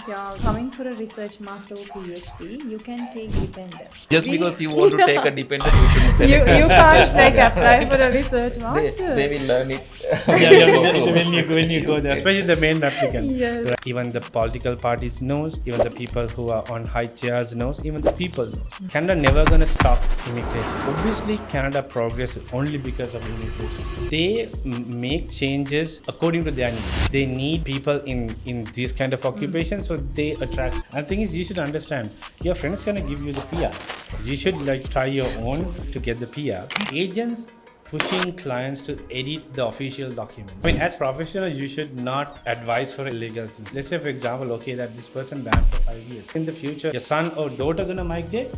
if you are coming for a research master or PhD, you can take dependents. Just because you want to take a dependent, you should select. You can't like apply for a research master. They will learn it. when you go there, especially the main applicant. Yes. Right? Even the political parties knows, even the people who are on high chairs knows, even the people knows. Canada never gonna stop immigration. Obviously, Canada progresses only because of immigration. They make changes according to their needs. They need people in these kind of occupations, so they attract. And the thing is, you should understand, your friend's gonna give you the PR. You should like try your own to get the PR. Agents pushing clients to edit the official document. I mean, as professionals, you should not advise for illegal things. Let's say, for example, okay, that this person banned for 5 years. In the future, your son or daughter gonna migrate,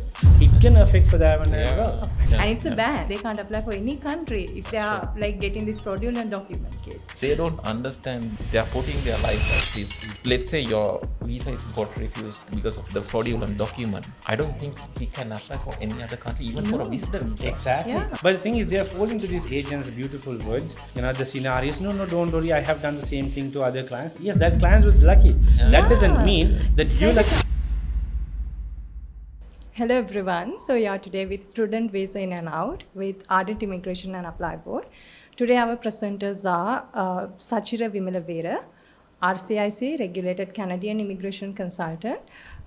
it can affect for them as well. Yeah. And it's a ban. They can't apply for any country if they are like getting this fraudulent document case. They don't understand. They are putting their life at risk. Let's say your visa is got refused because of the fraudulent document. I don't think he can apply for any other country, even for a visitor visa. Exactly. Yeah. But the thing is, they are falling to these agents' beautiful words. You know, the scenarios. No, don't worry. I have done the same thing to other clients. Yes, that client was lucky. Yeah. That doesn't mean that you lucky. Hello everyone. So we are today with Student Visa In and Out with Ardent Immigration and ApplyBoard. Today our presenters are Sachira Wimalaweera, RCIC Regulated Canadian Immigration Consultant,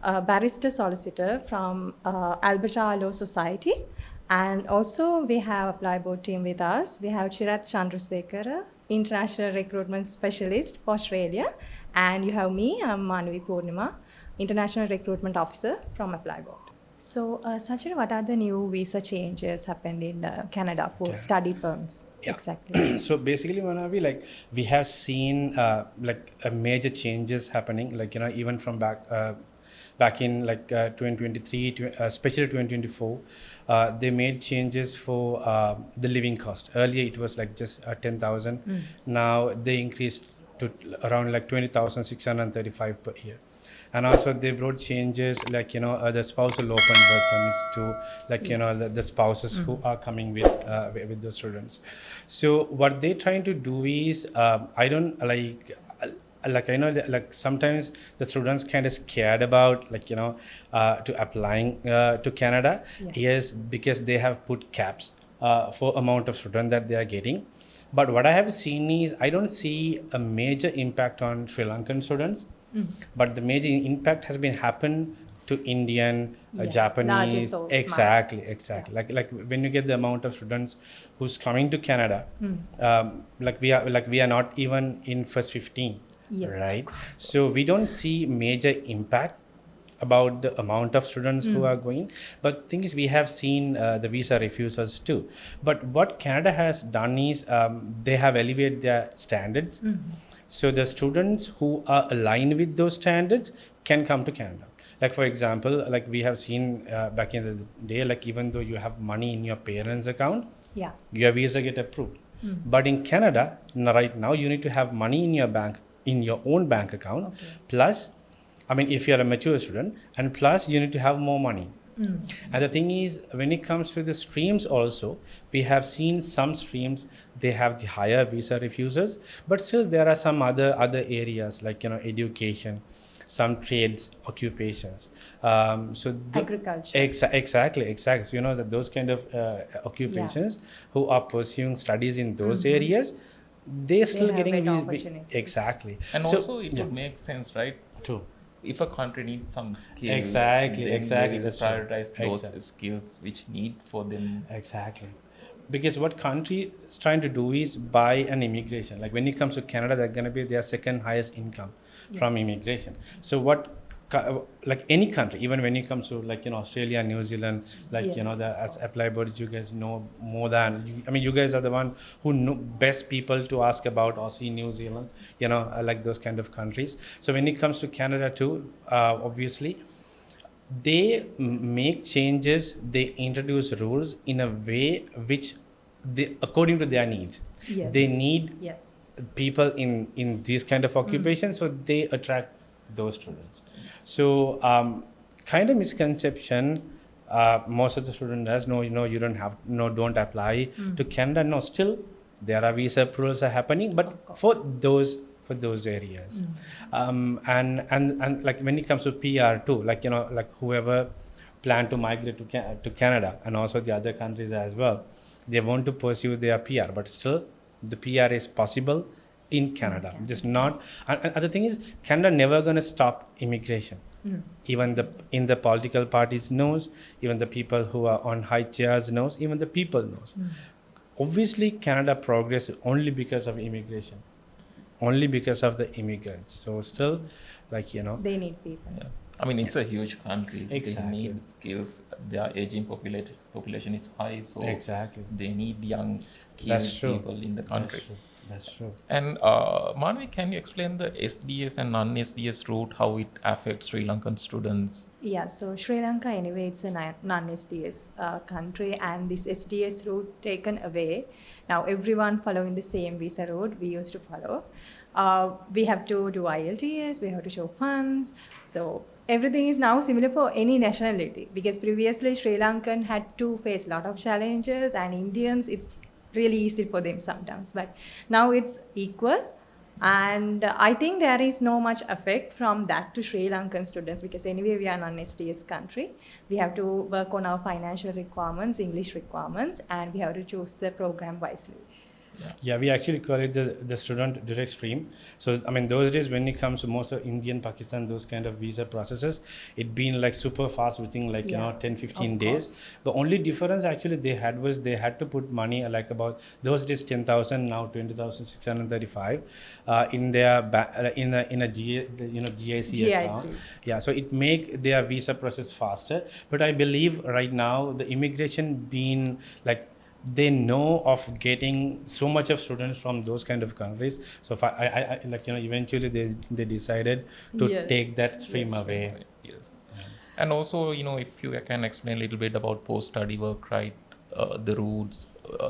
Barrister Solicitor from Alberta Law Society, and also we have ApplyBoard team with us. We have Chirath Chandrasekhara, International Recruitment Specialist for Australia, and you have me, I'm Manavi Purnima, International Recruitment Officer from ApplyBoard. So, Sachira, what are the new visa changes happened in Canada for study perms? Yeah. Exactly. So basically, Manavi, like we have seen major changes happening, like, you know, even from back in like 2023, especially 2024, they made changes for the living cost. Earlier, it was like just 10,000. Now they increased to around like 20,635 per year. And also they brought changes like, you know, the spousal open work permits to like, you know, the spouses who are coming with the students. So what they're trying to do is, I don't like I know that, like sometimes the students kind of scared about like, you know, to applying to Canada. Yes, because they have put caps for amount of student that they are getting. But what I have seen is I don't see a major impact on Sri Lankan students. But the major impact has been happened to Indian, Japanese. Exactly. Like when you get the amount of students who's coming to Canada, like we are not even in first 15, right? So we don't see major impact about the amount of students who are going. But thing is, we have seen the visa refusals too. But what Canada has done is they have elevated their standards. So the students who are aligned with those standards can come to Canada. Like for example, like we have seen back in the day, like even though you have money in your parents' account, your visa get approved. But in Canada, right now, you need to have money in your bank, in your own bank account. Plus, I mean, if you are a mature student, and plus you need to have more money. And the thing is, when it comes to the streams also, we have seen some streams, they have the higher visa refusals, but still there are some other areas like, you know, education, some trades, occupations. So agriculture. Exactly. So, you know, that those kind of occupations who are pursuing studies in those areas, they're still getting these. Exactly. And so, also it would make sense, right? True. If a country needs some skills, exactly, they will prioritize those skills which need for them. Exactly. Because what country is trying to do is buy an immigration. Like when it comes to Canada, they're going to be their second highest income from immigration. So what, like any country, even when it comes to like, you know, Australia, New Zealand, like, you know, as ApplyBoard, you guys know more than, I mean, you guys are the one who know best people to ask about Aussie, New Zealand, you know, like those kind of countries. So when it comes to Canada too, obviously, they make changes, they introduce rules in a way which they, according to their needs. They need people in these kind of occupations, so they attract those students. So kind of misconception, most of the students does, no, you know, you don't have, no, don't apply to Canada. No, still there are visa approvals are happening, but for those for those areas. And like when it comes to PR too, like like whoever plan to migrate to Canada and also the other countries as well, they want to pursue their PR, but still the PR is possible in Canada. Just not. And the thing is, Canada never gonna stop immigration. Even in the political parties knows, even the people who are on high chairs knows, even the people knows. Obviously, Canada progress only because of immigration, only because of the immigrants. So still, like they need people. Yeah. I mean, it's a huge country. Exactly. They need skills. Their aging population is high, so exactly they need young, skilled That's true. people in the country. That's true. And Manavi, can you explain the SDS and non-SDS route, how it affects Sri Lankan students? Yeah, so Sri Lanka anyway, it's a non-SDS country, and this SDS route taken away. Now everyone following the same visa route we used to follow. We have to do IELTS, we have to show funds. So everything is now similar for any nationality, because previously Sri Lankan had to face a lot of challenges, and Indians, it's really easy for them sometimes. But now it's equal. And I think there is no much effect from that to Sri Lankan students, because anyway we are non-SDS country. We have to work on our financial requirements, English requirements, and we have to choose the program wisely. Yeah, we actually call it the student direct stream. So I mean, those days when it comes to most of Indian, Pakistan, those kind of visa processes, it been like super fast within like 10-15 days. The only difference actually they had was they had to put money like about those days 10,000, now 20,635 in their in a GIC account. Yeah, so it make their visa process faster. But I believe right now the immigration being like, they know of getting so much of students from those kind of countries. So if I like eventually they decided to take that stream away. Yes. And also if you can explain a little bit about post-study work, right? The routes,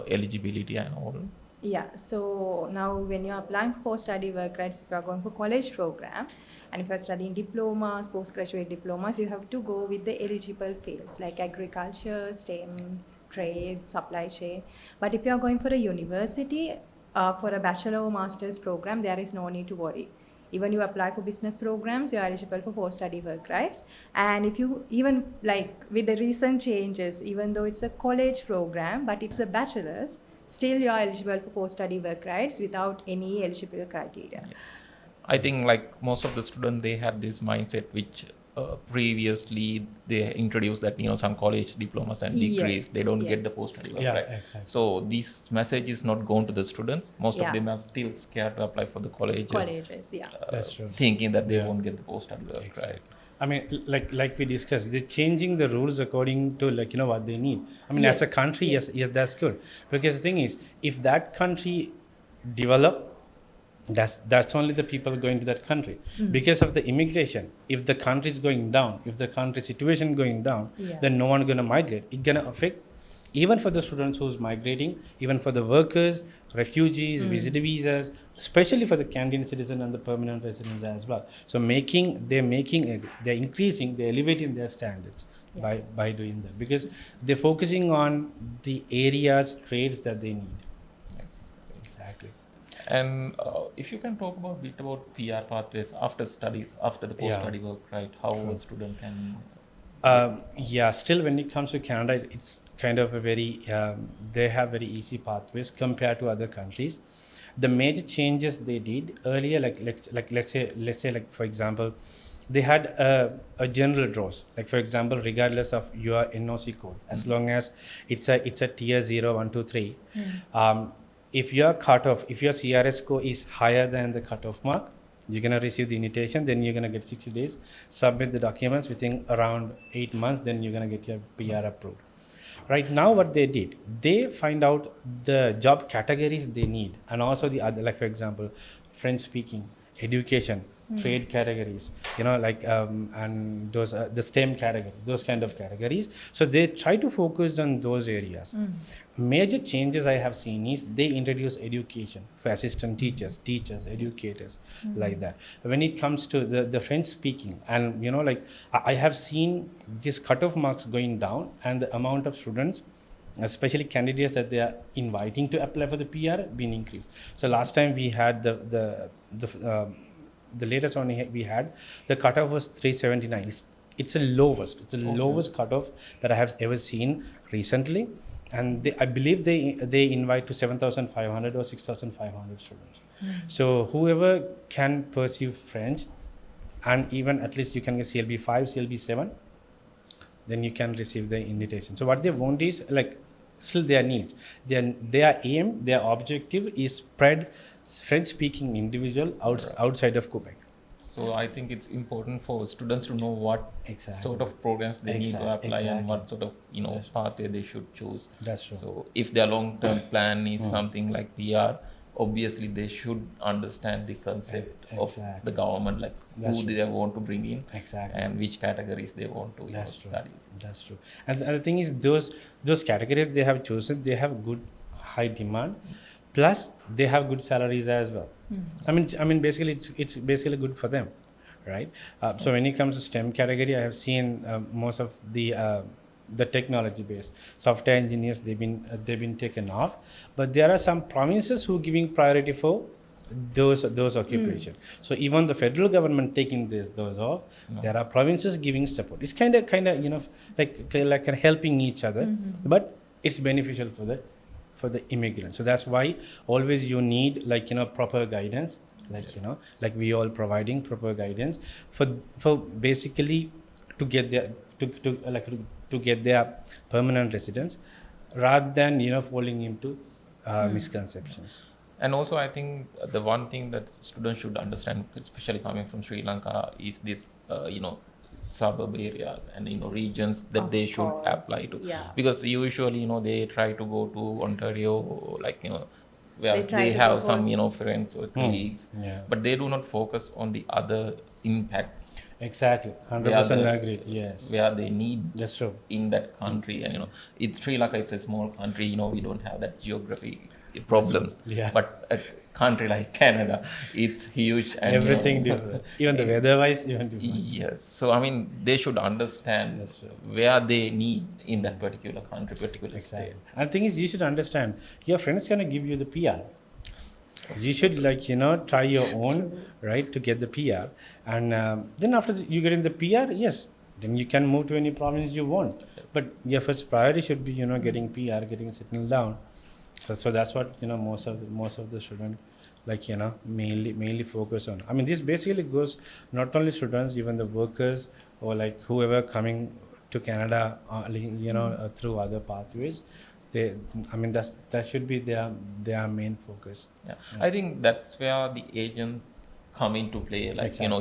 eligibility and all. Yeah, so now when you're applying for post-study work rights, if you're going for college program, and if you're studying diplomas, postgraduate diplomas, you have to go with the eligible fields like agriculture, STEM, trade, supply chain. But if you are going for a university, for a bachelor or master's program, there is no need to worry. Even you apply for business programs, you are eligible for post-study work rights. And if you even like with the recent changes, even though it's a college program, but it's a bachelor's, still you are eligible for post-study work rights without any eligible criteria. Yes. I think like most of the students, they have this mindset which previously they introduced that some college diplomas and degrees, they don't get the post-study work, right? Exactly. So this message is not going to the students. Most of them are still scared to apply for the colleges. That's true. Thinking that they won't get the post-study work, right? I mean, like we discussed, they're changing the rules according to what they need. I mean, as a country, yes, that's good. Because the thing is, if that country develop, that's only the people going to that country. Because of the immigration, if the country is going down, if the country situation going down, then no one gonna migrate. It's gonna affect even for the students who's migrating, even for the workers, refugees, visitor visas, especially for the Canadian citizen and the permanent residents as well. So they're increasing, they're elevating their standards by doing that, because they're focusing on the areas, trades that they need. Exactly. And if you can talk a bit about PR pathways after studies, after the post-study work, right? How a student can... still when it comes to Canada, it's kind of a very, they have very easy pathways compared to other countries. The major changes they did earlier, let's say for example, they had a general draws. Like for example, regardless of your NOC code, as long as it's a tier 0, 1, 2, 3, if your cutoff, if your CRS score is higher than the cutoff mark, you're going to receive the invitation, then you're going to get 60 days, submit the documents within around 8 months, then you're going to get your PR approved. Right now, what they did, they find out the job categories they need, and also the other, like for example, French speaking, education, trade categories, and those the STEM category, those kind of categories. So they try to focus on those areas. Major changes I have seen is they introduce education for assistant teachers, educators, like that. When it comes to the French speaking, and I have seen these cutoff marks going down, and the amount of students especially candidates that they are inviting to apply for the PR, been increased. So last time we had the latest one we had, the cutoff was 379. It's the lowest cutoff that I have ever seen recently, and I believe they invite to 7,500 or 6,500 students. So whoever can pursue French, and even at least you can get CLB 5, CLB 7, then you can receive the invitation. So what they want is like still their needs. Their aim, their objective is spread French-speaking individual outside of Quebec. So I think it's important for students to know what sort of programs they need to apply and what sort of pathway they should choose. That's true. So if their long-term plan is something like PR, obviously they should understand the concept of the government, like who they want to bring in and which categories they want to study. That's true. And the other thing is those categories they have chosen, they have good high demand, plus they have good salaries as well. I mean basically it's basically good for them, right? So when it comes to STEM category, I have seen most of the technology based software engineers, they've been taken off, but there are some provinces who giving priority for those occupations. So even the federal government taking those off, there are provinces giving support. It's kind of like helping each other, but it's beneficial for the immigrants. So that's why always you need proper guidance, like we all providing proper guidance for basically to get their to get their permanent residence, rather than falling into misconceptions. And also I think the one thing that students should understand, especially coming from Sri Lanka, is this suburb areas and regions that they should apply to, because usually they try to go to Ontario, where they have some friends or colleagues, but they do not focus on the other impacts. Exactly, 100% agree. Yes, where they need that's true in that country, and it's Sri Lanka. It's a small country. We don't have that geography problems. But a country like Canada, it's huge and everything different. Even the weather-wise, even different. Yes. So I mean, they should understand where they need in that particular country, particular state. And the thing is, you should understand your friends gonna give you the PR. You should try your own, right, to get the PR, and then after you get in the PR, yes, then you can move to any province you want. But your first priority should be getting PR, getting settled down. So that's what most of the students mainly focus on. I mean, this basically goes not only students, even the workers or whoever coming to Canada through other pathways. That should be their main focus. I think that's where the agents come into play.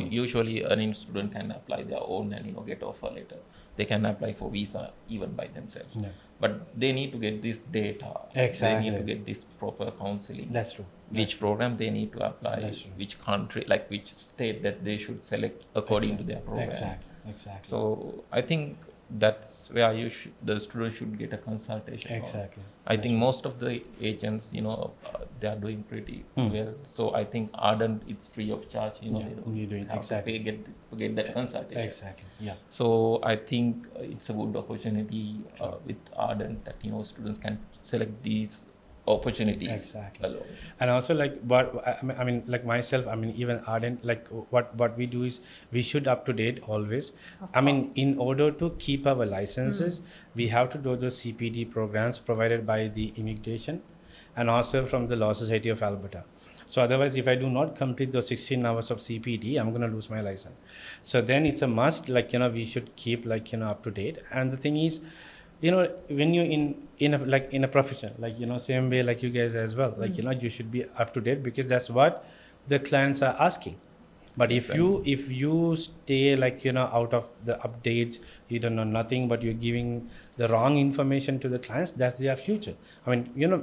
Usually a student can apply their own and get offer letter. They can apply for visa even by themselves. But they need to get this data. They need to get this proper counseling. That's true. Which program they need to apply, which country, which state that they should select according to their program. Exactly. So I think that's where the student should get a consultation. Exactly. I think most of the agents, they are doing pretty well. So I think Ardent, it's free of charge. They don't have to pay to get that consultation. Exactly. Yeah. So I think it's a good opportunity with Ardent that students can select these opportunities alone. And also myself, even Ardent, what we do is we should up to date always. In order to keep our licenses, we have to do those CPD programs provided by the immigration and also from the Law Society of Alberta. So otherwise, if I do not complete those 16 hours of CPD, I'm going to lose my license. So then it's a must, we should keep up to date. And the thing is, when you're in a profession, same way like you guys as well, you should be up to date, because that's what the clients are asking. But if you stay out of the updates, you don't know nothing, but you're giving the wrong information to the clients, that's their future.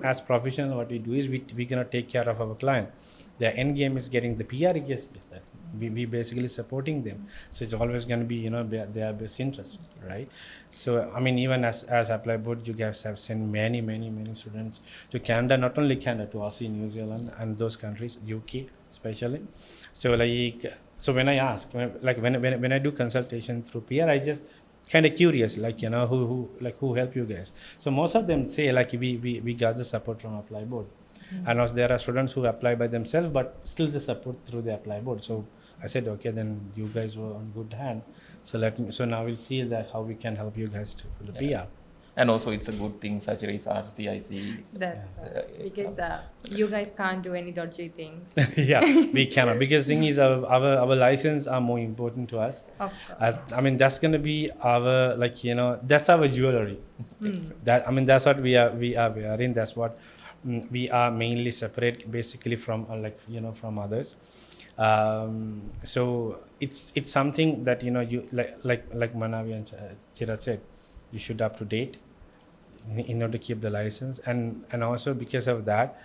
As professional, what we do is we're gonna take care of our client. Their end game is getting the PR. Yes, that we basically supporting them. So it's always going to be their best interest, right? So even as ApplyBoard, you guys have sent many students to Canada, not only Canada, to Aussie, New Zealand, and those countries, UK especially. So when I ask, when I do consultation through PR, I just kind of curious, like, you know, who help you guys. So most of them say like we got the support from ApplyBoard. And also there are students who apply by themselves, but still the support through the ApplyBoard. So I said, okay, then you guys were on good hand. So now we'll see that how we can help you guys for the PR. And also, it's a good thing Sachira is RCIC. That's because you guys can't do any dodgy things. Yeah, we cannot, because thing is our license are more important to us. Of course. I mean, that's gonna be our, like, you know, that's our jewelry. That, I mean, that's what we are wearing. That's what we are mainly separate basically from like, you know, from others. So it's something that, you know, you like Manavi and Chirath said, you should up to date in order to keep the license, and also because of that,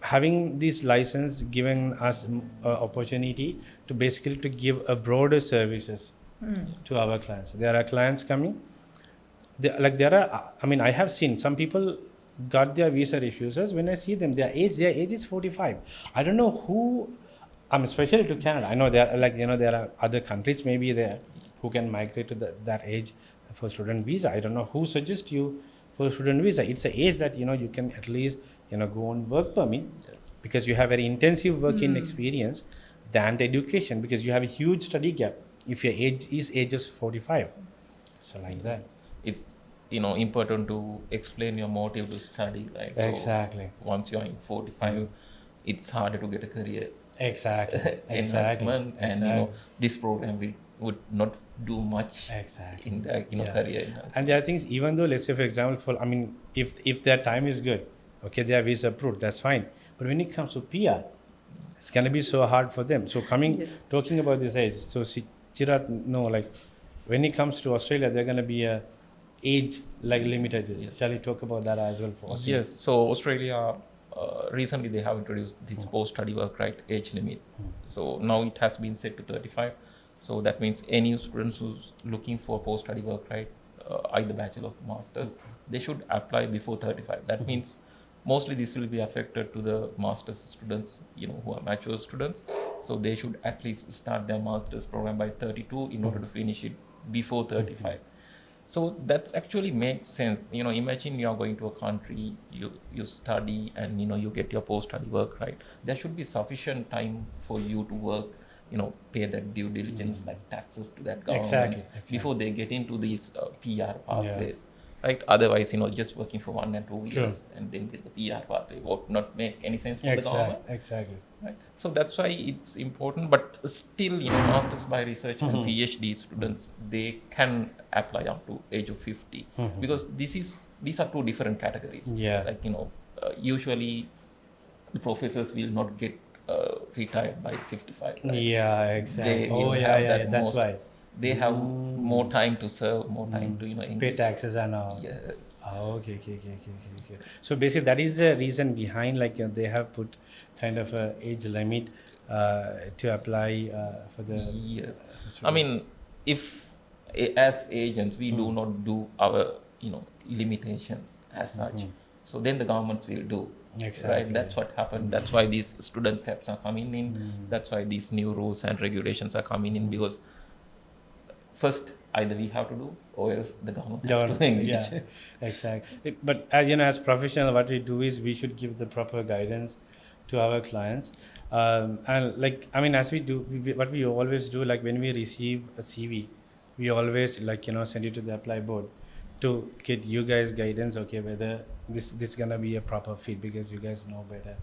having this license given us opportunity to basically to give a broader services to our clients. There are clients coming, I mean, I have seen some people got their visa refusals. When I see them, their age is 45. I don't know who, especially to Canada. I know there are, like, you know, there are other countries maybe there who can migrate to that age for student visa. I don't know who suggests you for student visa. It's an age that, you know, you can at least, you know, go on work permit, because you have very intensive working experience than the education, because you have a huge study gap if your age is 45. So like that. It's, you know, important to explain your motive to study, right? Exactly. So once you're in 45, it's harder to get a career Exactly. investment, and you know, this program would not do much in the, you know, career investment. And there are things, even though, let's say for example, I mean, if their time is good, okay, their visa approved, that's fine. But when it comes to PR, it's gonna be so hard for them. So talking about this age, so Chirath, no, like when it comes to Australia, they're gonna be a age like limited. Shall we talk about that as well for us? Yes. So Australia, recently they have introduced this post-study work right age limit. So now it has been set to 35. So that means any students who's looking for post-study work right, either bachelor or master's, they should apply before 35. That means mostly this will be affected to the master's students, you know, who are mature students. So they should at least start their master's program by 32 in order to finish it before 35. So that actually makes sense. You know, imagine you are going to a country, you study, and, you know, you get your post-study work right. There should be sufficient time for you to work, you know, pay that due diligence like taxes to that government Exactly. before they get into these PR pathways, right? Otherwise, you know, just working for 1 and 2 years and then get the PR pathway would not make any sense for the government. Exactly. Right. So that's why it's important, but still, you know, masters by research and PhD students, they can apply up to age of 50 because these are two different categories. Like, you know, usually the professors will not get retired by 55. Right? Exactly. That's why they have more time to serve, more time to, you know, engage. Pay taxes and all. Yes. Okay. So basically, that is the reason behind, like, they have put kind of a age limit to apply for the. Yes. I mean, if as agents we do not do our, you know, limitations as such, so then the governments will do. Right, that's what happened. That's why these student caps are coming in. That's why these new rules and regulations are coming in, because first either we have to do or else the government has to engage. Exactly. But as you know, as professional, what we do is we should give the proper guidance to our clients. And like, I mean, as we do, what we always do, like when we receive a CV, we always, like, you know, send it to the ApplyBoard to get you guys guidance, okay, whether this gonna be a proper fit, because you guys know better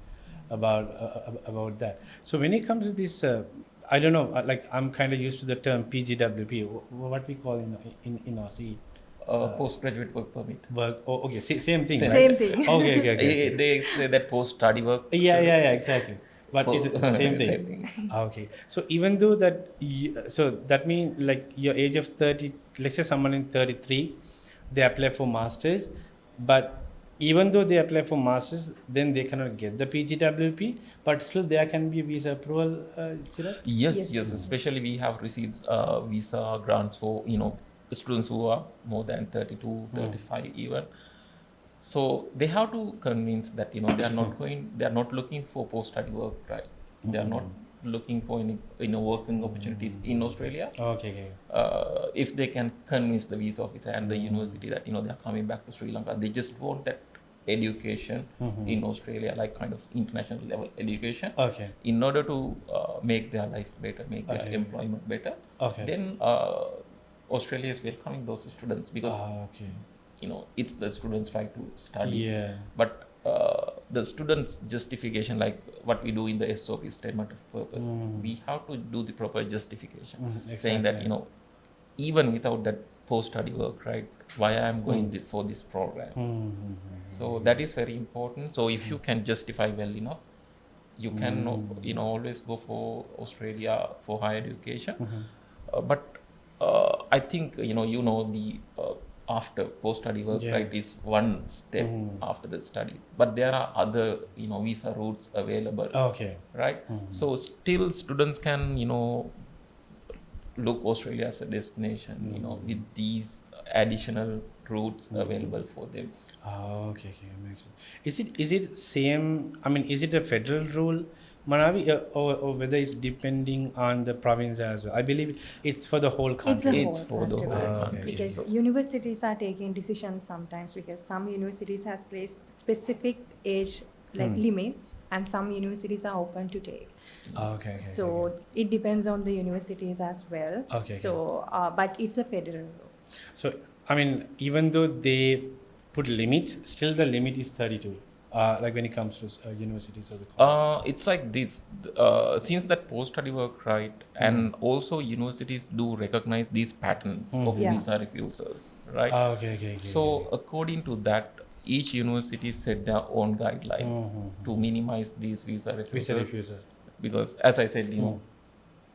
about that. So when it comes to this, I don't know, like I'm kind of used to the term PGWP, what we call in Aussie. Postgraduate work permit. Okay, same thing. Same thing. Okay. They say that post-study work. Yeah, exactly. But is it the same thing? Same thing. Okay. So even though that, so that means like your age of 30, let's say someone in 33, they apply for masters, but even though they apply for masters, then they cannot get the PGWP, but still there can be visa approval, Chirath? Yes. Especially we have received visa grants for, you know, students who are more than 32, 35 even. So they have to convince that, you know, they are not looking for post-study work, right? They are not looking for any working opportunities in Australia, Okay. if they can convince the visa officer and the university that they are coming back to Sri Lanka, they just want that education in Australia, like kind of international level education, Okay. in order to make their life better, make their employment better. Okay. Then Australia is welcoming those students because Okay. it's the students' right to study. Yeah. But the students' justification, like what we do in the SOP, statement of purpose, we have to do the proper justification, saying that even without that post-study work, right, why I am going for this program. So that is very important. So if you can justify well enough, you can always go for Australia for higher education. But I think the after post-study work, right, is one step after the study. But there are other visa routes available. Okay. Right. So still students can look Australia as a destination, with these additional routes available for them. Okay, makes sense. Is it same? I mean, is it a federal rule, Manavi, or whether it's depending on the province as well? I believe it's for the whole country. It's for the whole country. Because universities are taking decisions sometimes because some universities has placed specific age limits, and some universities are open to take. Okay. So it depends on the universities as well. Okay. So, but it's a federal rule. So, I mean, even though they put limits, still the limit is 32. Like when it comes to universities or the college. It's like this. Since that post-study work, right, and also universities do recognize these patterns of visa refusals, right? Okay. So according to that, each university set their own guidelines to minimize these visa refusals. Because as I said,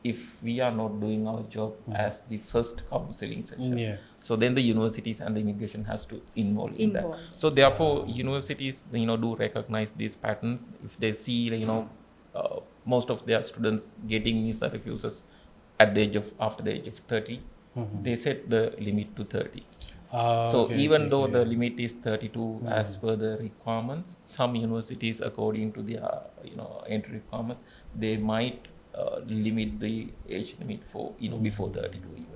if we are not doing our job as the first counseling session, so then the universities and the immigration has to involve in that. So therefore, universities do recognize these patterns. If they see most of their students getting visa refusals after the age of 30, they set the limit to 30. So even though the limit is 32 as per the requirements, some universities, according to their entry requirements, they might limit the age limit for before 32 even.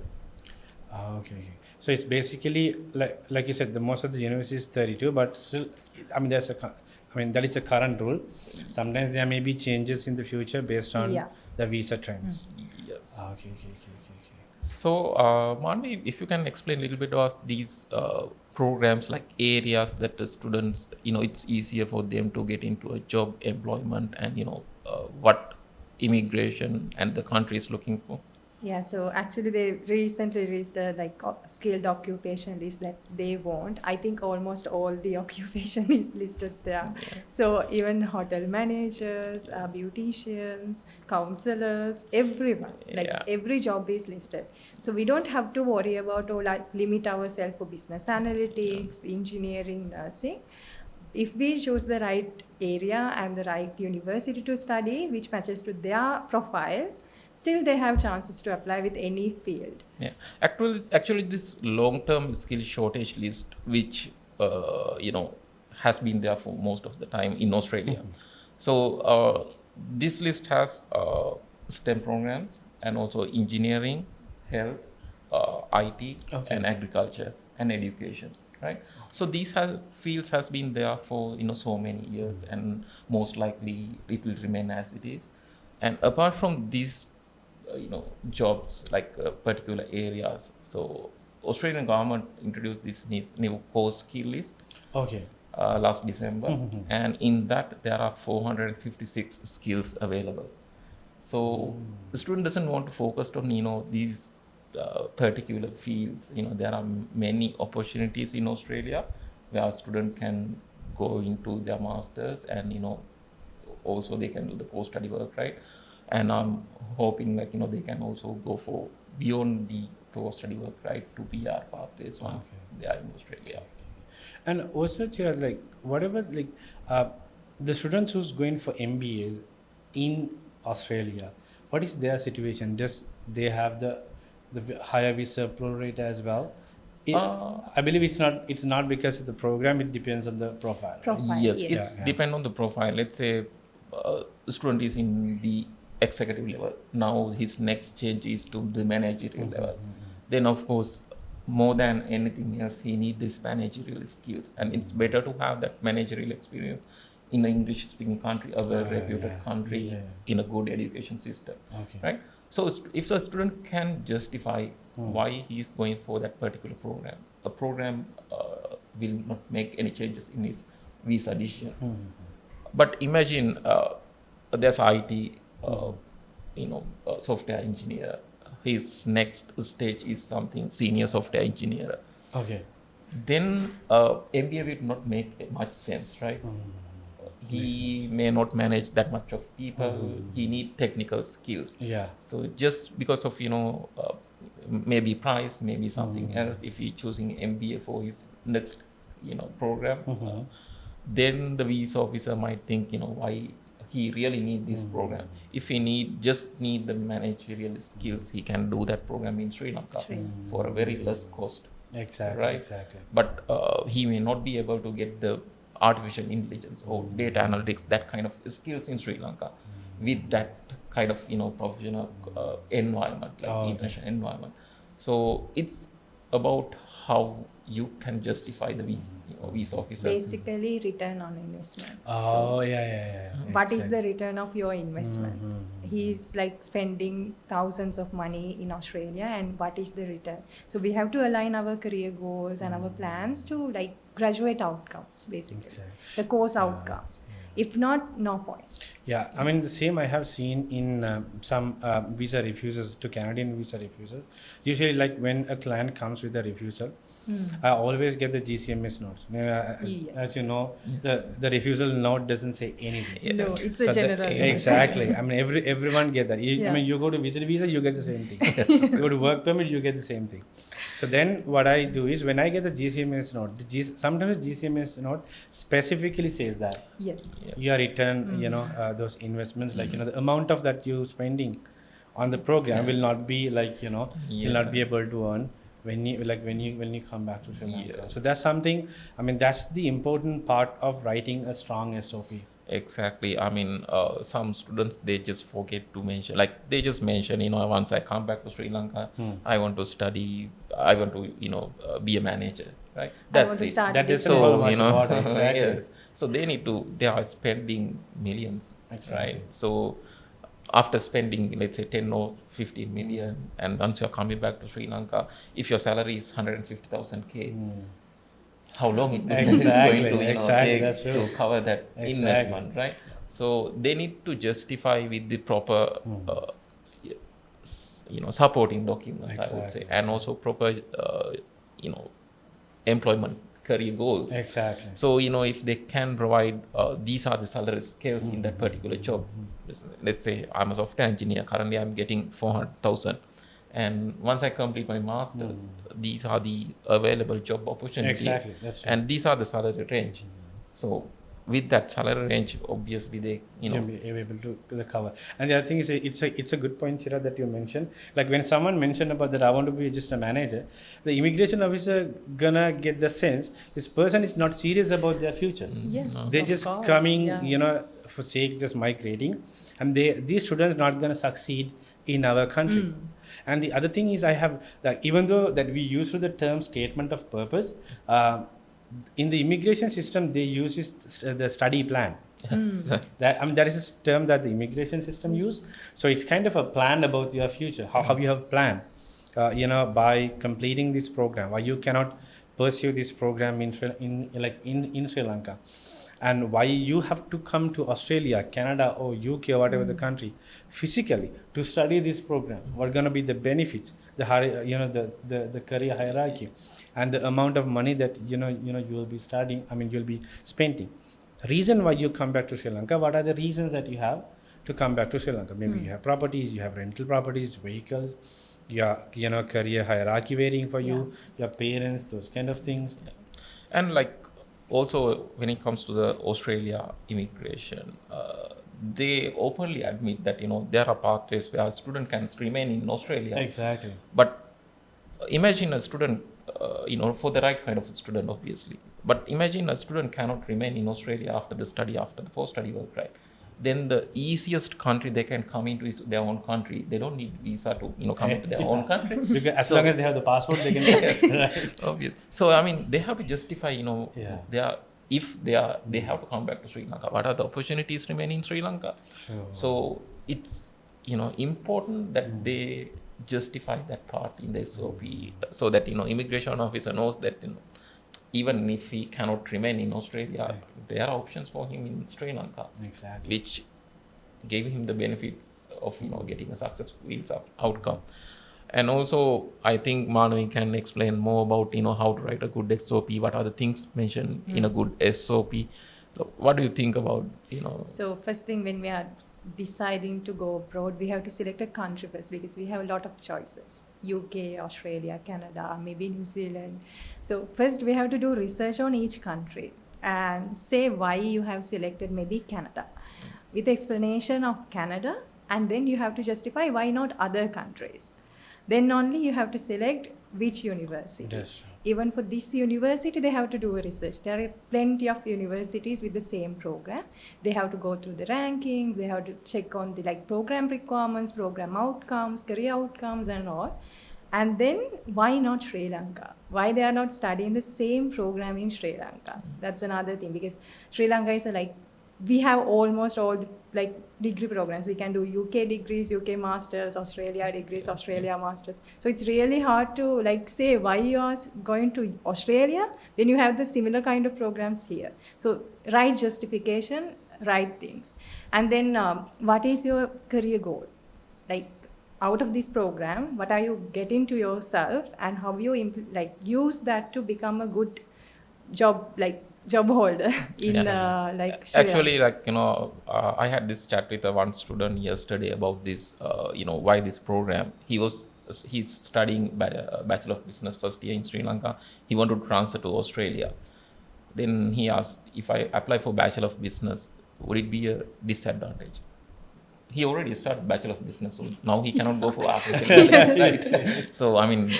Okay. So it's basically like you said, the most of the universities is 32, but still, I mean, that is a current rule. Sometimes there may be changes in the future based on the visa trends. Yes. Okay. So, Manavi, if you can explain a little bit about these programs, like areas that the students, it's easier for them to get into a job, employment, and what immigration and the country is looking for. Yeah, so actually they recently released a skilled occupation list that they want. I think almost all the occupation is listed there. Yeah. So even hotel managers, beauticians, counselors, everyone, every job is listed. So we don't have to worry about limit ourselves for business analytics, engineering, nursing. If we choose the right area and the right university to study, which matches to their profile, still they have chances to apply with any field. Yeah, actually this long-term skill shortage list, which has been there for most of the time in Australia. So this list has STEM programs and also engineering, health, IT, and agriculture and education. Right. So these fields has been there for so many years, and most likely it will remain as it is. And apart from these jobs, like particular areas, so Australian government introduced this new core skill list last December, and in that there are 456 skills available. So the student doesn't want to focus on these particular fields. There are many opportunities in Australia where a student can go into their masters, and also they can do the post-study work, right? And I'm hoping they can also go for beyond the post-study work, right, to PR pathways once they are in Australia. And also, Chirath, whatever the students who's going for MBAs in Australia, what is their situation? Just they have the higher visa pro rate as well? I believe it's not because of the program, it depends on the profile. Yes, it's depend on the profile. Let's say the student is in the executive level. Now his next change is to the managerial level. Then of course, more than anything else, he needs this managerial skills, and it's better to have that managerial experience in an English-speaking country, a well-reputed country, in a good education system, right? So if the student can justify why he is going for that particular program, a program will not make any changes in his visa decision. But imagine there's IT, software engineer. His next stage is something senior software engineer. Okay. Then MBA will not make much sense, right? He may not manage that much of people. He need technical skills. Yeah. So just because of maybe price, maybe something else, if he choosing MBA for his next program, then the visa officer might think why he really need this program. If he just need the managerial skills, he can do that program in Sri Lanka for a very less cost. Exactly. Right? Exactly. But he may not be able to get the artificial intelligence or data analytics, that kind of skills in Sri Lanka with that kind of professional environment, like international environment. So it's about how you can justify the visa officer. Basically, return on investment. What is the return of your investment? He's like spending thousands of money in Australia, and what is the return? So we have to align our career goals and our plans to like graduate outcomes, basically, the course outcomes. If not, no point. Yeah, I mean the same I have seen in some visa refusals to Canadian visa refusals. Usually, like when a client comes with a refusal, I always get the GCMS notes. As you know, the refusal note doesn't say anything. No, it's a general. Exactly. I mean everyone get that. I mean you go to visitor visa, you get the same thing. You go to work permit, you get the same thing. So then what I do is when I get the GCMS note, sometimes the GCMS note specifically says that you are return those investments, like the amount of that you spending on the program will not be like will not be able to earn when you come back to Sri Lanka. So that's something, I mean that's the important part of writing a strong SOP. Exactly. I mean, some students, they just forget to mention, like they just mention, once I come back to Sri Lanka, I want to study, I want to, be a manager, right? That's it. That is so, exactly. Yes. So they are spending millions, right? So after spending, let's say 10 or 15 million, and once you're coming back to Sri Lanka, if your salary is 150,000 K, how long it is going to take to cover that investment, right? So they need to justify with the proper, supporting documents, I would say, and also proper, employment career goals. Exactly. So if they can provide these are the salary scales in that particular job. Let's say I'm a software engineer. Currently, I'm getting 400,000. And once I complete my master's, these are the available job opportunities. Exactly, that's true. And these are the salary range. So with that salary range, obviously they, you'll be able to cover. And the other thing is, it's a good point, Chirath, that you mentioned. Like when someone mentioned about that, I want to be just a manager, the immigration officer gonna get the sense this person is not serious about their future. They're just coming, for sake just migrating, and these students not gonna succeed in our country. And the other thing is, I have, like, even though that we use the term statement of purpose, in the immigration system, they use the study plan. That is a term that the immigration system use. So it's kind of a plan about your future, how you have planned, by completing this program, why you cannot pursue this program in Sri Lanka. And why you have to come to Australia, Canada, or UK, or whatever the country, physically to study this program. What are going to be the benefits, the career hierarchy, and the amount of money that you will be studying. I mean, you'll be spending. Reason why you come back to Sri Lanka? What are the reasons that you have to come back to Sri Lanka? Maybe you have properties, you have rental properties, vehicles, your career hierarchy waiting for you, your parents, those kind of things, and like. Also, when it comes to the Australia immigration, they openly admit that there are pathways where a student can remain in Australia. Exactly. But imagine a student, for the right kind of a student, obviously. But imagine a student cannot remain in Australia after the post-study work, right? then the easiest country they can come into is their own country. They don't need visa to come into their own country. Because as long as they have the passport, they can. Right. Obvious. So I mean, they have to justify. They have to come back to Sri Lanka. What are the opportunities remaining in Sri Lanka? Sure. So it's important that they justify that part in the SOP, so that immigration officer knows that even if he cannot remain in Australia, there are options for him in Sri Lanka. Exactly. Which gave him the benefits of getting a successful visa outcome. And also, I think Manavi can explain more about how to write a good SOP. What are the things mentioned in a good SOP? What do you think about So first thing, when we are deciding to go abroad, we have to select a country first, because we have a lot of choices: UK, Australia, Canada, maybe New Zealand. So first we have to do research on each country and say why you have selected maybe Canada, with explanation of Canada, and then you have to justify why not other countries. Then only you have to select which university. Yes. Even for this university, they have to do a research. There are plenty of universities with the same program. They have to go through the rankings. They have to check on the program requirements, program outcomes, career outcomes, and all. And then why not Sri Lanka? Why they are not studying the same program in Sri Lanka? That's another thing, because Sri Lanka is we have almost all the degree programs. We can do UK degrees, UK masters, Australia degrees, Australia masters. So it's really hard to say why you are going to Australia when you have the similar kind of programs here. So write justification, write things. And then what is your career goal? Out of this program, what are you getting to yourself, and how you use that to become a good job holder in Actually, I had this chat with one student yesterday about this, why this program. He's studying Bachelor of Business first year in Sri Lanka. He wanted to transfer to Australia. Then he asked, if I apply for Bachelor of Business, would it be a disadvantage? He already started Bachelor of Business, so now he cannot go for application. So I mean,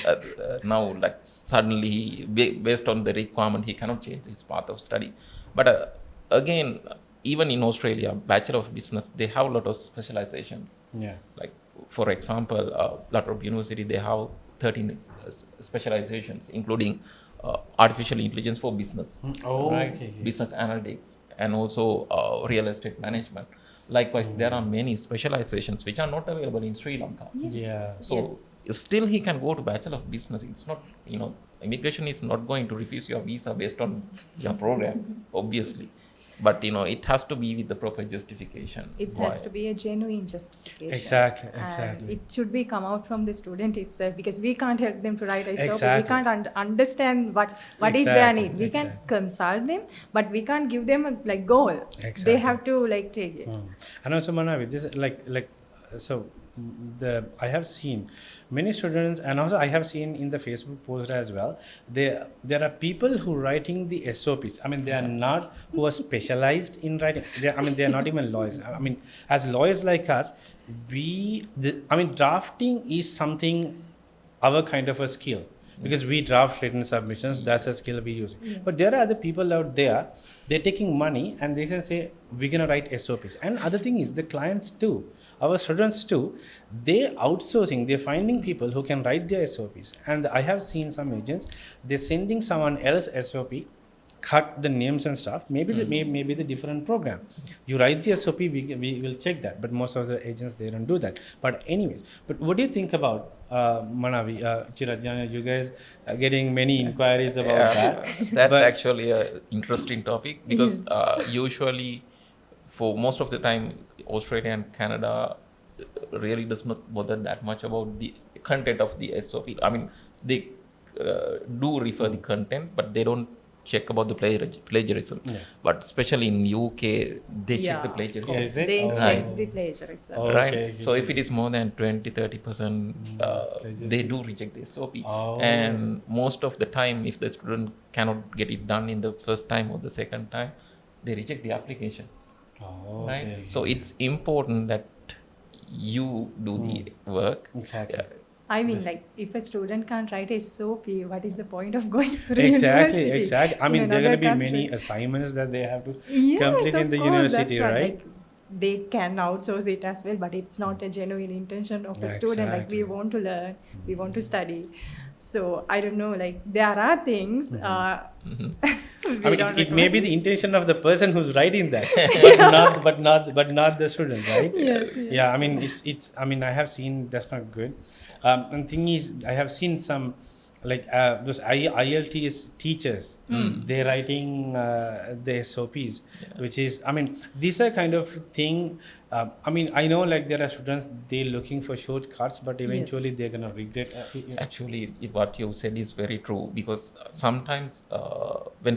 now suddenly, based on the requirement, he cannot change his path of study. But again, even in Australia, Bachelor of Business, they have a lot of specializations. Yeah. For example, a lot of university, they have 13 specializations, including artificial intelligence for business, business analytics, and also real estate management. Likewise, there are many specializations which are not available in Sri Lanka. Yes. Yeah. So still he can go to Bachelor of Business. It's not, immigration is not going to refuse your visa based on your program, obviously. But, it has to be with the proper justification. It has to be a genuine justification. Exactly. And it should be come out from the student itself, because we can't help them to write SOP. Exactly. We can't understand what is their need. We can consult them, but we can't give them a goal. Exactly. They have to take it. And also, Manavi, this so I have seen many students, and also I have seen in the Facebook post as well, there are people who writing the SOPs. I mean, they are not who are specialized in writing. They are not even lawyers. I mean, as lawyers like us, drafting is something, our kind of a skill. Because we draft written submissions, that's a skill we use. Yeah. But there are other people out there, they're taking money and they can say, we're going to write SOPs. And other thing is, the clients too, our students too, they're outsourcing, they're finding people who can write their SOPs. And I have seen some agents, they're sending someone else SOP, cut the names and stuff, maybe the different program. You write the SOP, we will check that. But most of the agents, they don't do that. But anyways, what do you think about Manavi, Chirath, you guys are getting many inquiries about that. That's actually an interesting topic, because usually for most of the time, Australia and Canada really does not bother that much about the content of the SOP. I mean, they do refer the content, but they don't check about the plagiarism. Yeah. But especially in UK, they check the plagiarism. Oh, is it? They check the plagiarism. Right. Okay. So if it is more than 20-30%, they do reject the SOP. And most of the time, if the student cannot get it done in the first time or the second time, they reject the application. Right. Okay. So it's important that you do the work. Exactly. I mean, if a student can't write a SOP, what is the point of going to university? Exactly. I mean, there are going to be many assignments that they have to complete in the university, right? they can outsource it as well, but it's not a genuine intention of a student. Like, we want to learn, we want to study. So I don't know, like, there are things. I mean, it may be the intention of the person who's writing that, but not the student, right? Yes. Yeah, I mean, it's. I mean, I have seen that's not good. And thing is, I have seen some like those IELTS teachers. They're writing the SOPs, which is. I mean, these are kind of thing. I mean, I know like there are students, they're looking for shortcuts, but eventually they're going to regret. Actually, what you said is very true, because sometimes when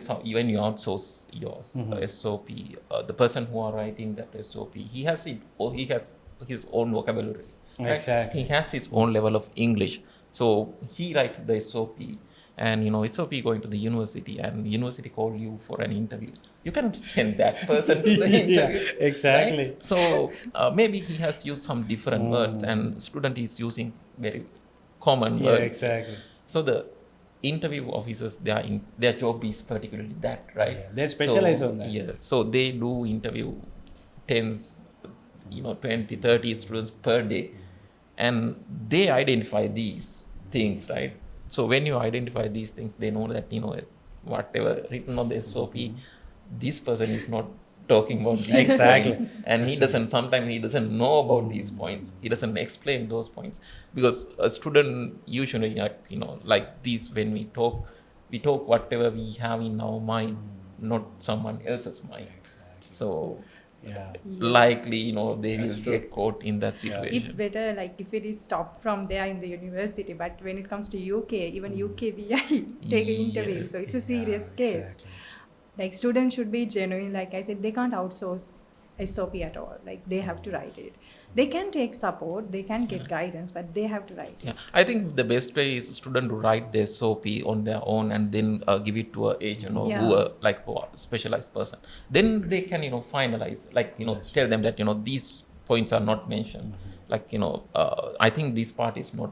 you outsource your SOP, the person who are writing that SOP, he has his own vocabulary. Right? Exactly. He has his own level of English. So he writes the SOP, and SOP going to the university, and university call you for an interview. You cannot send that person to the interview. Exactly. Right? So maybe he has used some different words, and student is using very common words. Exactly. So the interview officers, their job is particularly that, right? Yeah, they specialize on that. Yes. So they do interview tens, 20, 30 students per day, and they identify these things, right? So when you identify these things, they know that whatever written on the SOP, this person is not talking about these Exactly. points, and sometimes he doesn't know about these points. He doesn't explain those points, because a student usually, like this, when we talk whatever we have in our mind, not someone else's mind. Exactly. So Yeah. likely, they That's will true. get caught in that situation. It's better like if it is stopped from there in the university, but when it comes to UK, even UKVI take an interview, so it's a serious case. Exactly. Like, students should be genuine. Like I said, they can't outsource SOP at all. Like, they have to write it. They can take support, they can get guidance, but they have to write it. Yeah, I think the best way is student to write their SOP on their own, and then give it to an agent or who are specialized person. Then they can finalize, like tell them that these points are not mentioned. Like I think this part is not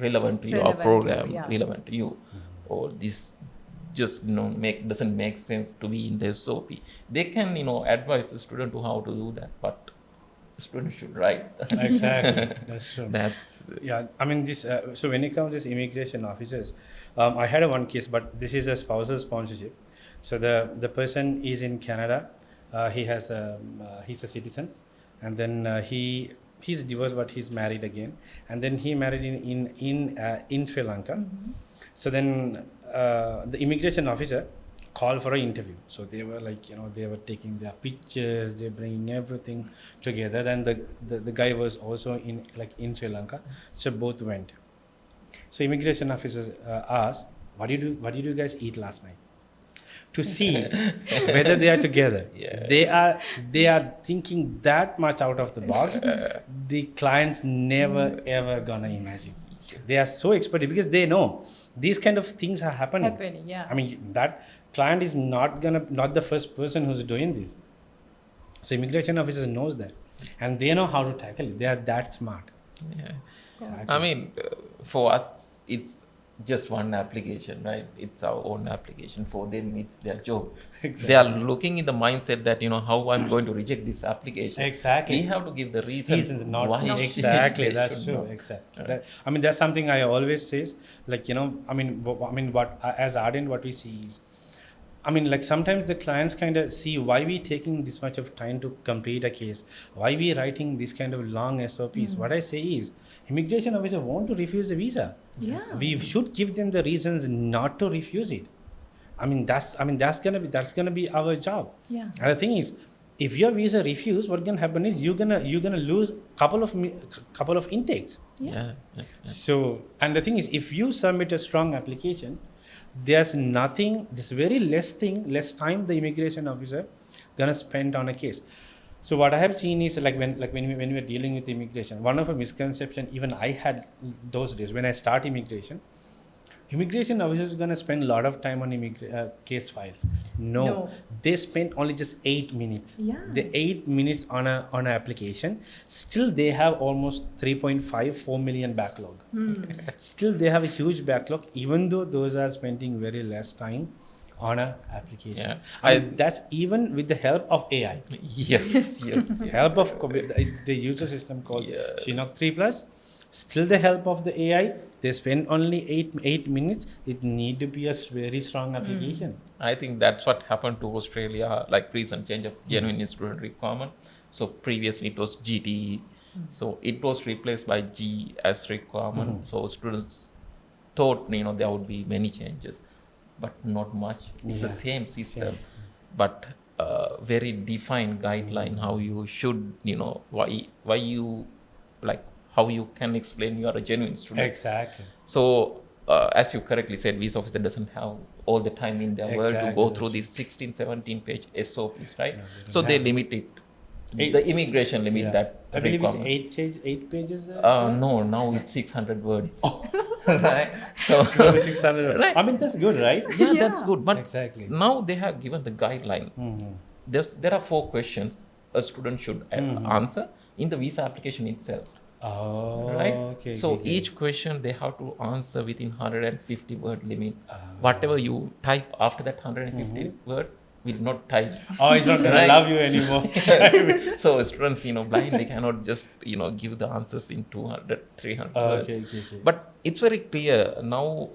relevant to your program, relevant to you, or this just doesn't make sense to be in the SOP. They can advise the student to how to do that, but students should write. Exactly. That's true. That's Yeah, I mean this. So when it comes to immigration officers, I had one case, but this is a spousal sponsorship. So the person is in Canada. He's a citizen, and then he's divorced, but he's married again, and then he married in Sri Lanka. So then the immigration officer called for an interview. So they were like, they were taking their pictures, they're bringing everything together. Then the guy was also in Sri Lanka. So both went. So immigration officers asked, what did you guys eat last night? To see whether they are together. Yeah. They are thinking that much out of the box. The clients never ever gonna imagine. They are so expert because they know these kind of things are happening. I mean, that client is not the first person who's doing this. So immigration officers knows that, and they know how to tackle it. They are that smart. Yeah. Exactly. I mean, for us, it's just one application, right? It's our own application. For them, it's their job. Exactly. They are looking in the mindset that how I'm going to reject this application. Exactly. We have to give the reasons why. Exactly. they That's should true. not. Exactly. I mean, that's something I always says. Like what as Ardent, what we see is, I mean, like sometimes the clients kind of see why we taking this much of time to complete a case, why we writing this kind of long SOPs. What I say is, immigration officer want to refuse a visa. Yeah. We should give them the reasons not to refuse it. That's gonna be our job. Yeah. And the thing is, if your visa refused, what's gonna happen is you're gonna lose couple of intakes. Yeah. So, and the thing is, if you submit a strong application, there's very less time the immigration officer gonna spend on a case. So what I have seen is when we are dealing with immigration, one of a misconception even I had those days when I start immigration officers are gonna spend a lot of time on case files. No, they spend only just 8 minutes. Yeah. The 8 minutes on an application. Still, they have almost 3.4 million backlog. Still, they have a huge backlog, even though those are spending very less time on a application. Yeah. I mean, that's even with the help of AI. Yes. Help of they use a system called Chinook 3 Plus. Still the help of the AI, they spend only 8 minutes. It need to be a very strong application. I think that's what happened to Australia, like recent change of genuine student requirement. So previously it was GTE, so it was replaced by G as requirement. So students thought there would be many changes, but not much. It's the same system, but very defined guideline how you should, why you like. How you can explain you are a genuine student. Exactly. So, as you correctly said, visa officer doesn't have all the time in their world to go through these 16, 17 page SOPs, right? So they limit it. The immigration limit that I believe requirement. it's 8 pages. No, now it's 600 words. Right? So 600. Right. I mean, that's good, right? Yeah, that's good. But Exactly. now they have given the guideline. There are 4 questions a student should answer in the visa application itself. Oh, Right? okay. So okay. each question they have to answer within 150 word limit. Whatever you type after that 150 word will not type. Oh, it's not gonna love you anymore. So students, blindly cannot just, give the answers in 200, 300 words. Okay. But it's very clear now,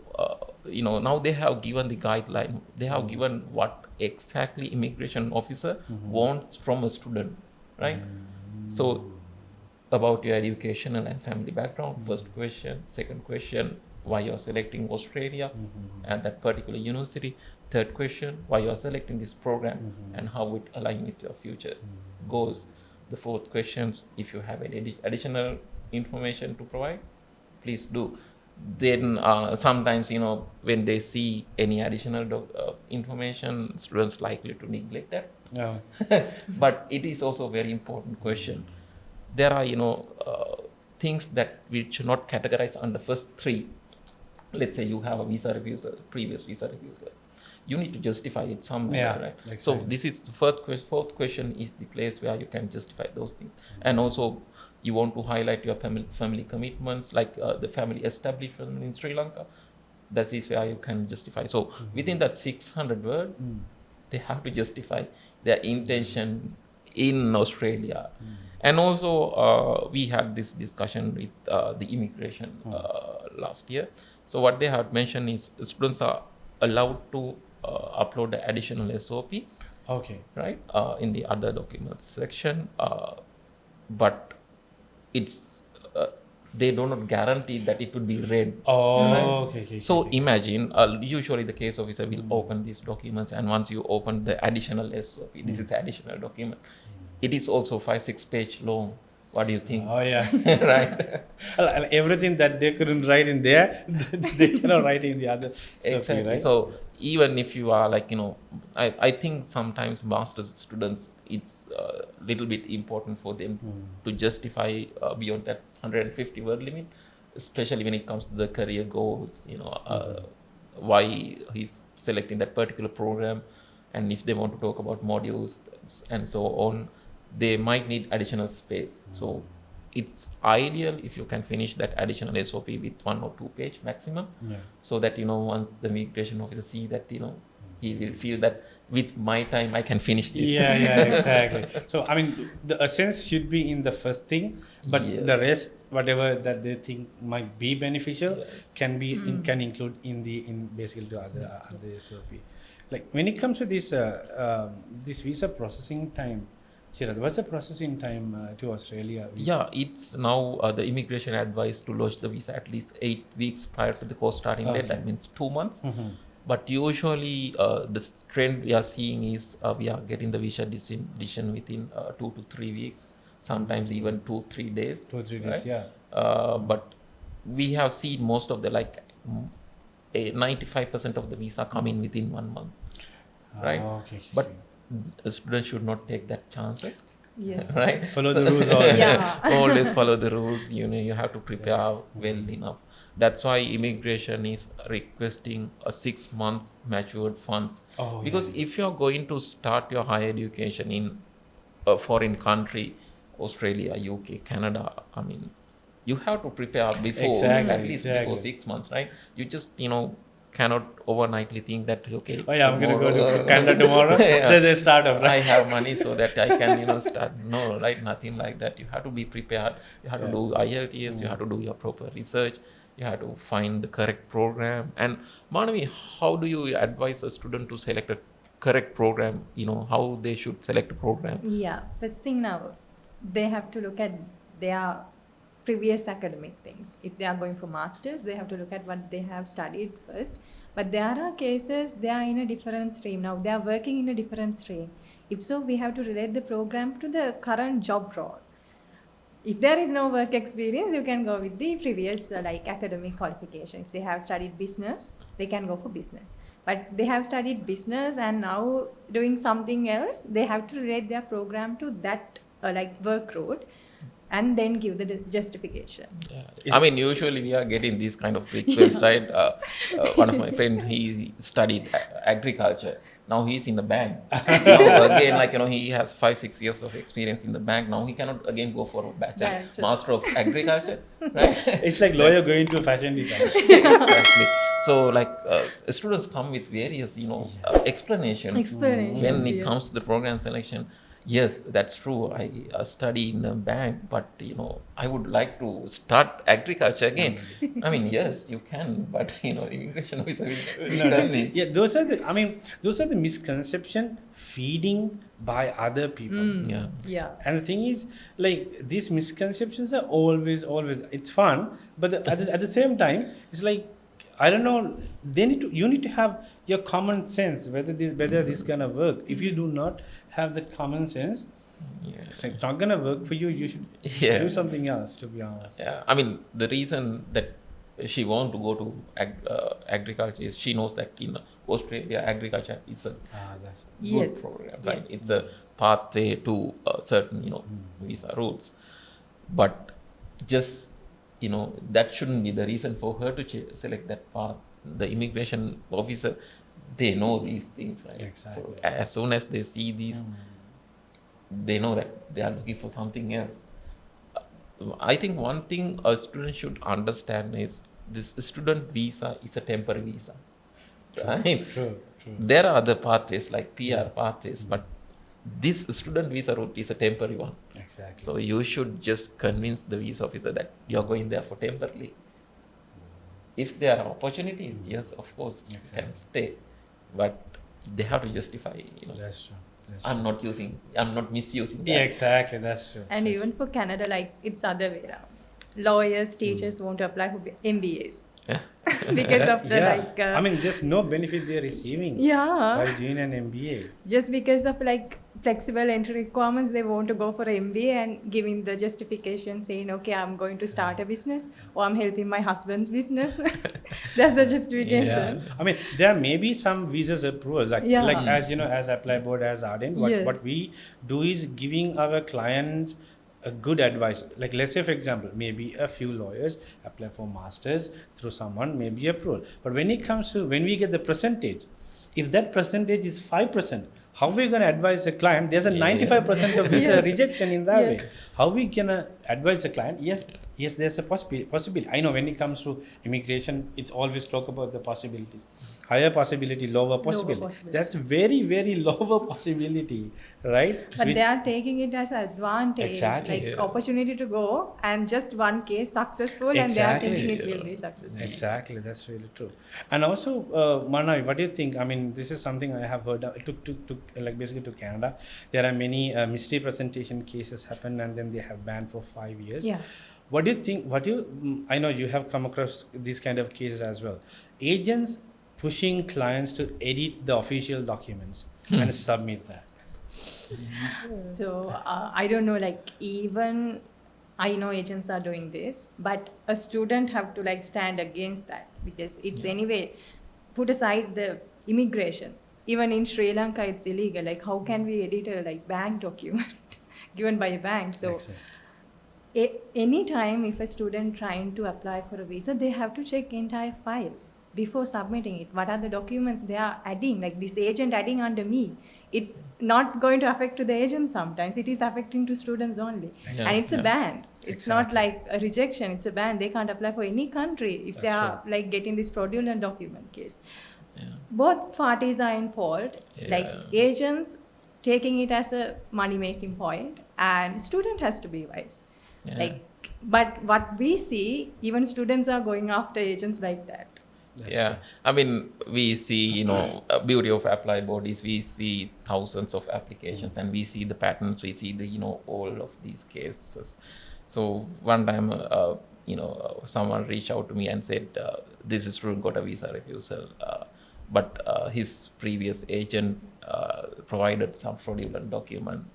now they have given the guideline. They have given what exactly immigration officer wants from a student, right? So about your educational and family background, first question. Second question, why you're selecting Australia and that particular university. Third question, why you're selecting this program and how it aligns with your future goals. The fourth questions, if you have any additional information to provide, please do. Then sometimes, when they see any additional information, students likely to neglect that. No. But it is also a very important question. There are, things that which are not categorized under first 3. Let's say you have a visa refuser, previous visa refuser. You need to justify it somewhere, right? Exactly. So this is the fourth question is the place where you can justify those things. And also you want to highlight your family commitments, like the family establishment in Sri Lanka. That is where you can justify. So within that 600 word, they have to justify their intention in Australia. And also, we had this discussion with the immigration last year. So what they had mentioned is students are allowed to upload the additional SOP, Okay. right, in the other documents section, but it's they do not guarantee that it would be read. Oh, Right. okay. So imagine, usually the case officer will open these documents, and once you open the additional SOP, this is additional document. It is also 5-6 page long. What do you think? Oh yeah. Right? Everything that they couldn't write in there, they cannot write in the other. Exactly. Right? So even if you are like, I think sometimes master's students, it's a little bit important for them to justify beyond that 150 word limit, especially when it comes to the career goals, why he's selecting that particular program. And if they want to talk about modules and so on, they might need additional space. So it's ideal if you can finish that additional SOP with 1 or 2 page maximum, so that once the immigration officer see that he will feel that with my time I can finish this. Yeah, exactly. So I mean, the essence should be in the first thing, but the rest, whatever that they think might be beneficial, can be can include in basically the other SOP. Like when it comes to this this visa processing time, Chirath, what's the processing time to Australia? Yeah, it's now the immigration advice to lodge the visa at least 8 weeks prior to the course starting date. That means 2 months. But usually the trend we are seeing is we are getting the visa decision within 2 to 3 weeks, sometimes even 2-3 days. 2-3 days, right? yeah. But we have seen most of the 95% of the visa come in within 1 month, right? Okay. But a student should not take that chances. Yes. Right? Follow the rules always. Always follow the rules. You have to prepare well enough. That's why immigration is requesting a 6 months matured funds. Because if you're going to start your higher education in a foreign country, Australia, UK, Canada, I mean, you have to prepare before, at least before 6 months, right? You just, cannot overnightly think that, okay, Oh yeah, I'm going to go to Canada tomorrow. So they start off, I right? have money so that I can, start. No, right? Nothing like that. You have to be prepared. You have to do IELTS. You have to do your proper research. You have to find the correct program. And Manavi, how do you advise a student to select a correct program? How they should select a program? Yeah, first thing now, they have to look at their previous academic things. If they are going for masters, they have to look at what they have studied first. But there are cases they are in a different stream now. They are working in a different stream. If so, we have to relate the program to the current job role. If there is no work experience, you can go with the previous academic qualification. If they have studied business, they can go for business. But they have studied business and now doing something else, they have to relate their program to that work route and then give the justification. Yeah. I mean, usually we are getting these kind of requests, right? One of my friends, he studied agriculture. Now he's in the bank. Now again, he has 5-6 years of experience in the bank. Now he cannot again go for a bachelor, master of agriculture, right? It's like lawyer going to fashion design. Exactly. So students come with various, explanations when it comes to the program selection. Yes, that's true. I study in a bank, but I would like to start agriculture again. I mean, yes, you can, but immigration officer will tell me. Yeah, those are the misconception feeding by other people. Yeah. And the thing is, these misconceptions are always it's fun, but at the same time, it's like, I don't know. You need to have your common sense whether this gonna work. If you do not have that common sense, it's not gonna work for you. You should do something else. To be honest. Yeah. I mean, the reason that she wants to go to agriculture is she knows that in Australia agriculture is a good program, right? It's a pathway to certain visa routes, but just. That shouldn't be the reason for her to select that path. The immigration officer, they know these things, right? Exactly. So as soon as they see these, they know that they are looking for something else. I think one thing a student should understand is this student visa is a temporary visa. Right? True. There are other pathways like PR pathways, but this student visa route is a temporary one. Exactly. So you should just convince the visa officer that you're going there for temporarily. If there are opportunities, yes, of course, you can stay. But they have to justify, That's true. I'm not misusing that. Yeah, exactly. That's true. And even for Canada, it's other way around. Lawyers, teachers won't apply for MBAs. Because of the there's no benefit they're receiving by doing an MBA. Just because of flexible entry requirements, they want to go for an MBA and giving the justification saying, okay, I'm going to start a business or I'm helping my husband's business. That's the justification. Yeah. There may be some visas approvals, as as ApplyBoard, as Ardent. What we do is giving our clients a good advice. Let's say, for example, maybe a few lawyers apply for masters through someone, maybe approved. But when we get the percentage, if that percentage is 5%, how are we going to advise a client? There's a 95% of visa rejection in that way. How we can advise a client? Yes, there's a possibility. I know when it comes to immigration, it's always talk about the possibilities. Higher possibility, lower possibility. That's very, very lower possibility, right? But they are taking it as an advantage. Exactly. Opportunity to go and just one case successful and they are thinking it will be successful. Exactly, that's really true. And also, Manavi, what do you think? This is something I have heard. Basically to Canada, there are many mystery presentation cases happen and then they have banned for 5 years. Yeah. What do you think? I know you have come across these kind of cases as well. Agents pushing clients to edit the official documents and submit that. So I don't know, even I know agents are doing this, but a student have to stand against that because it's anyway, put aside the immigration. Even in Sri Lanka, it's illegal. How can we edit a bank document given by a bank? So anytime if a student trying to apply for a visa, they have to check entire file. before submitting it, what are the documents they are adding, like this agent adding under me. It's not going to affect to the agent sometimes. It is affecting to students only. Yeah. And it's a ban. It's not Exactly. like a rejection. It's a ban. They can't apply for any country if they That's are like getting this fraudulent document case. Yeah. Both parties are in fault. Like Yeah. agents taking it as a money making point, and student has to be wise. Yeah. Like, but what we see, even students are going after agents like that. That's Yeah, true. I mean, we see, beauty of ApplyBoard is we see thousands of applications and we see the patterns, we see the, all of these cases. So one time, someone reached out to me and said, this student got a visa refusal, but his previous agent provided some fraudulent document.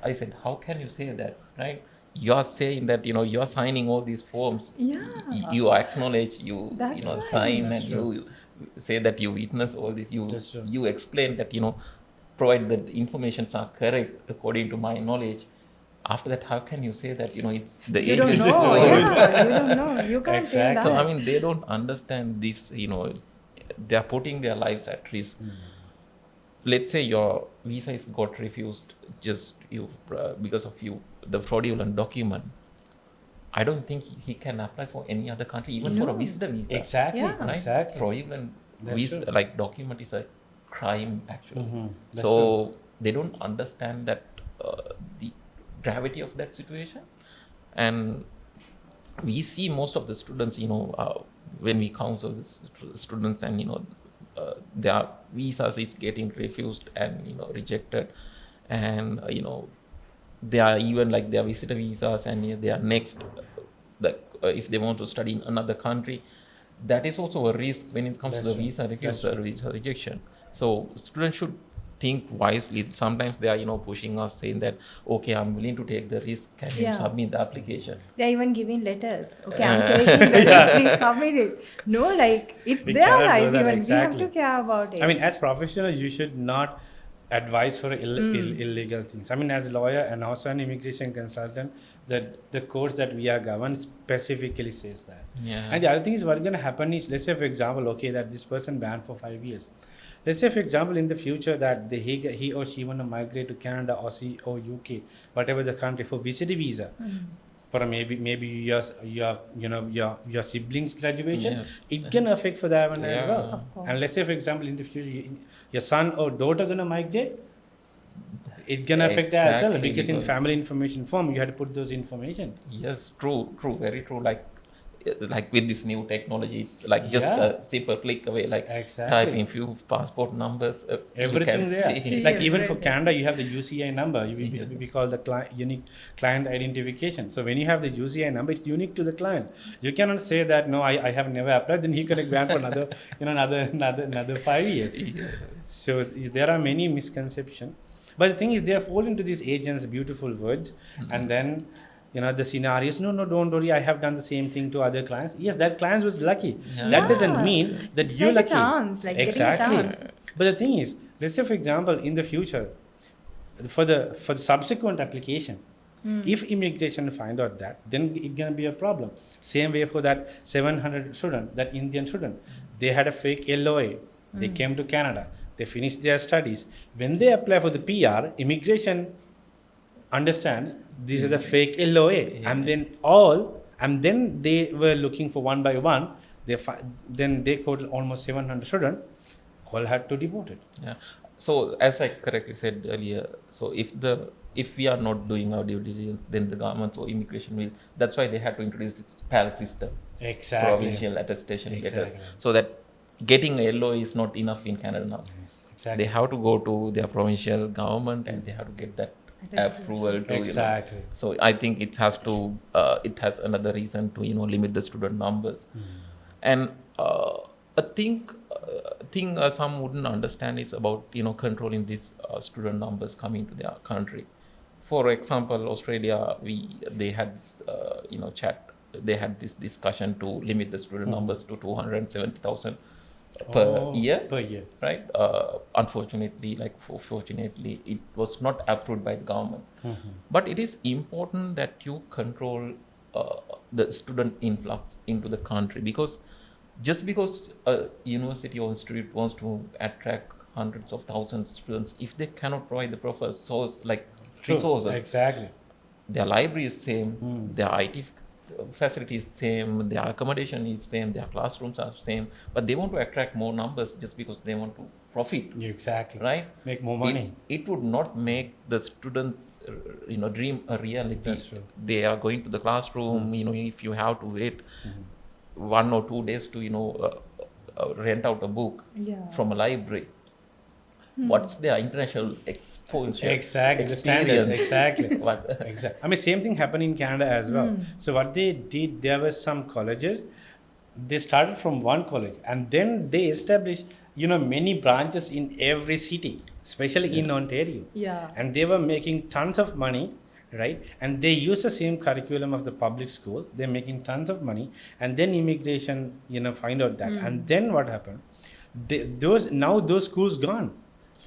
I said, how can you say that, right? You're saying that, you're signing all these forms. Yeah. You acknowledge, That's right. sign, That's and true. you say that you witness all this. That's true. You explain that, provide that the informations are correct according to my knowledge. After that, how can you say that, it's the You don't agency's know. fault? Yeah, you don't know. You can't say Exactly. that. So, I mean, they don't understand this, they are putting their lives at risk. Let's say your visa is got refused just because of the fraudulent document. I don't think he can apply for any other country, even for a No. visitor visa. Exactly. Yeah. Right? Exactly. Fraudulent That's visa, true. like document is a crime actually. That's So they don't understand that the gravity of that situation. And we see most of the students, when we counsel the students and, their visas is getting refused and, rejected. And, they are even like their visitor visas and they are next, if they want to study in another country, that is also a risk when it comes That's to the true. visa That's refusal, visa rejection. So students should think wisely. Sometimes they are, pushing us saying that, okay, I'm willing to take the risk. Can you Yeah. submit the application? They're even giving letters. Okay, I'm taking letters, please submit it. No, like, it's We their cannot do right that, even. exactly. We have to care about it. I mean, as professionals, you should not advise for illegal things. I mean, as a lawyer and also an immigration consultant, the course that we are governed specifically says that. Yeah. And the other thing is what going to happen is, let's say, for example, okay, that this person banned for 5 years. Let's say, for example, in the future that he or she want to migrate to Canada or UK, whatever the country, for visitor visa. For maybe your siblings' graduation, Yes. it can affect for that one as Yeah. well. Of course. And let's say, for example, in the future, your son or daughter gonna migrate, it can affect that as well, Exactly, because in because- family information form, you had to put those information. Yes, true, very true. Like with this new technology, it's like just Yeah. a simple click away, like Exactly. typing few passport numbers. Everything you can there. see. Like even for Everything. Canada, you have the UCI number. Yeah. We call the unique client identification. So when you have the UCI number, it's unique to the client. You cannot say that no, I have never applied. Then he can grant for another another 5 years. Yeah. So there are many misconceptions. But the thing is, they fall into these agents' beautiful words, and then the scenarios. No, don't worry. I have done the same thing to other clients. Yes, that client was lucky. Yeah. That doesn't Yeah. mean that It's you're like a lucky. chance, like getting a Exactly. chance. But the thing is, let's say, for example, in the future, for the subsequent application, if immigration find out that, then it's gonna be a problem. Same way for that 700 student, that Indian student, they had a fake LOA. They came to Canada. They finished their studies. When they apply for the PR, immigration understand this is a fake LOA, and then they were looking for one by one. Then they called almost 700 students. All had to deport it. Yeah. So as I correctly said earlier, so if we are not doing our due diligence, then the government or immigration will. That's why they had to introduce this PAL system, Exactly. provincial attestation letters, Exactly. so that getting a LOA is not enough in Canada now. Yes, exactly. They have to go to their provincial government and they have to get that Attestation. approval to Exactly. So I think it has another reason to limit the student numbers. And a thing some wouldn't understand is about controlling these student numbers coming to their country. For example, Australia, they had this, they had this discussion to limit the student numbers to 270,000 per year. Per year. Right? Unfortunately, fortunately, it was not approved by the government. But it is important that you control the student influx into the country, because just because a university or institute wants to attract hundreds of thousands of students, if they cannot provide the proper resources, Exactly. their library is same, their IT facility is same, their accommodation is same, their classrooms are same, but they want to attract more numbers just because they want to profit. Exactly. Right? Make more money. It would not make the students, dream a reality. That's true. They are going to the classroom. If you have to wait 1 or 2 days to rent out a book from a library, what's their international exposure? Exactly. The standards. Exactly. What? Exactly. I mean, same thing happened in Canada as well. So what they did, there were some colleges. They started from one college, and then they established, many branches in every city, especially in Ontario. Yeah. And they were making tons of money, right? And they use the same curriculum of the public school. They're making tons of money, and then immigration, find out that. And then what happened? Those schools gone.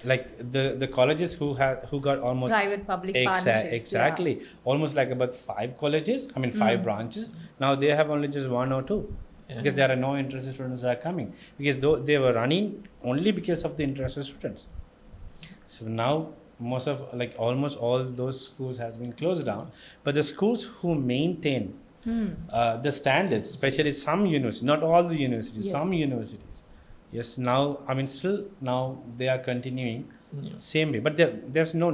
Like the colleges who got almost private-public partnerships. Exactly. Yeah. Almost like about 5 colleges. I mean, 5 branches. Now they have only just 1 or 2. Yeah. Because there are no interested students that are coming. Because they were running only because of the interested students. So now almost all those schools has been closed down. But the schools who maintain the standards, especially some universities, not all the universities, some universities. Yes, now now they are continuing same way, but there's no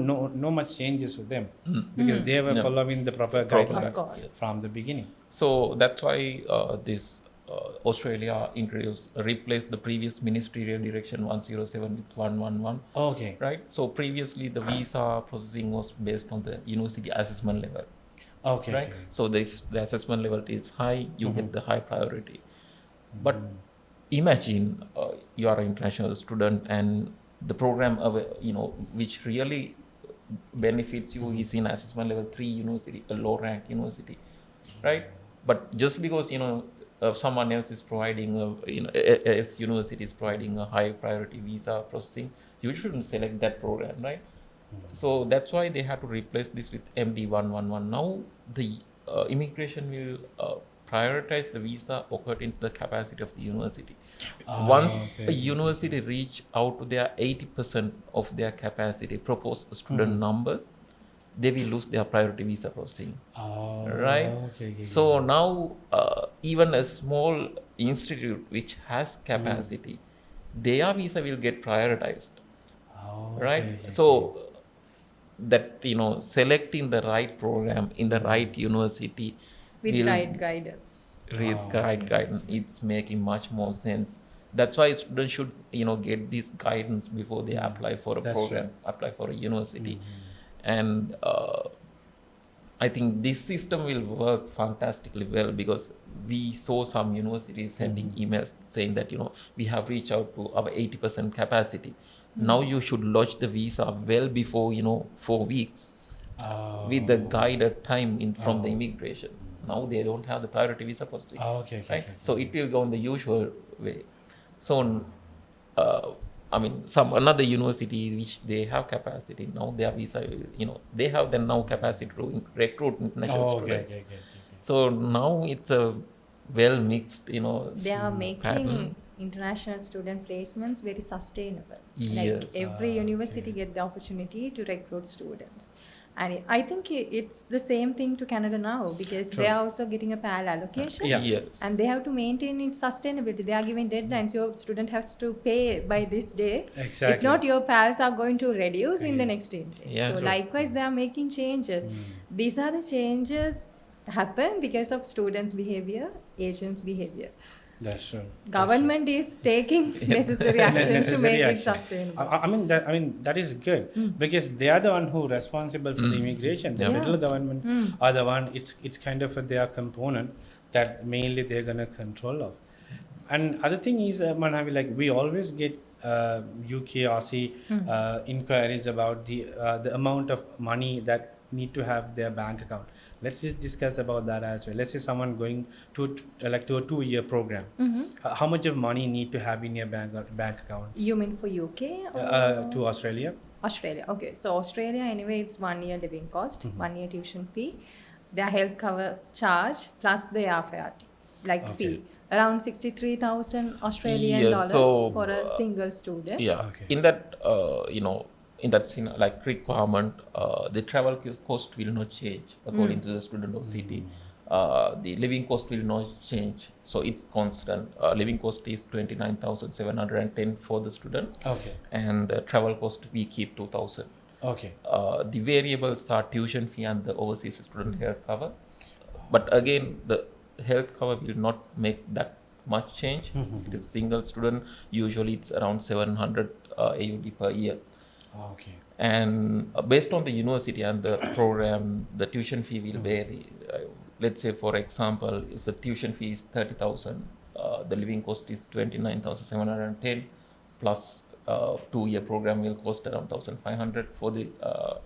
much changes with them because they were following the proper guidelines from the beginning. So that's why this Australia replaced the previous ministerial direction 107 with 111. Okay. Right. So previously the visa processing was based on the university assessment level. Okay. Right. So if the assessment level is high, you get the high priority. But imagine you are an international student and the program which really benefits you is in assessment level 3 university, a low ranked university, right? But just because someone else is providing university is providing a high priority visa processing, you shouldn't select that program, right? So that's why they have to replace this with MD 111. Now the immigration will prioritize the visa according to the capacity of the university. Once a university reach out to their 80% of their capacity, proposed student numbers, they will lose their priority visa processing. Right? So now even a small institute which has capacity, their visa will get prioritized. Right? So that selecting the right program in the right university with right guidance. Right guidance, it's making much more sense. That's why students should get this guidance before they apply for a program, apply for a university. And I think this system will work fantastically well because we saw some universities sending emails saying that we have reached out to our 80% capacity. Now you should lodge the visa well before 4 weeks with the guided time from the immigration. Now they don't have the priority visa processing. Right? So it will go in the usual way. So some another university which they have capacity, now their visa, they have then now capacity to recruit international students. So now it's a well mixed, they are making pattern. International student placements very sustainable. Yes. Like every university get the opportunity to recruit students. And I think it's the same thing to Canada now because they are also getting a PAL allocation. Yes. And they have to maintain its sustainability. They are giving deadlines. Your student has to pay by this day. Exactly. If not, your PALs are going to reduce in the next intake. Yeah. So likewise, they are making changes. These are the changes happen because of students' behavior, agents' behavior. That's true. Government is taking necessary actions to make it sustainable. I mean that is good because they are the one who responsible for the immigration. The federal government are the one. It's kind of their component that mainly they're gonna control of. And other thing is, Manavi, like we always get UK RC inquiries about the amount of money that need to have their bank account. Let's just discuss about that as well. Let's say someone going to a 2-year program. How much of money need to have in your bank account? You mean for UK or to Australia? Australia. Okay, so Australia anyway, it's 1 year living cost, 1 year tuition fee, their health cover charge plus the airfare fee. Around 63,000 Australian Yes, dollars so, for a single student. Yeah, Okay. in that in that like requirement, the travel cost will not change according to the student or city. The living cost will not change, so it's constant. Living cost is 29,710 for the student, Okay. and the travel cost we keep 2,000. Okay. The variables are tuition fee and the overseas student health cover, but again the health cover will not make that much change. If it is single student, usually it's around 700 AUD per year. Okay. And based on the university and the program, the tuition fee will vary. Let's say, for example, if the tuition fee is 30,000, the living cost is 29,710 plus 2-year program will cost around 1,500 for the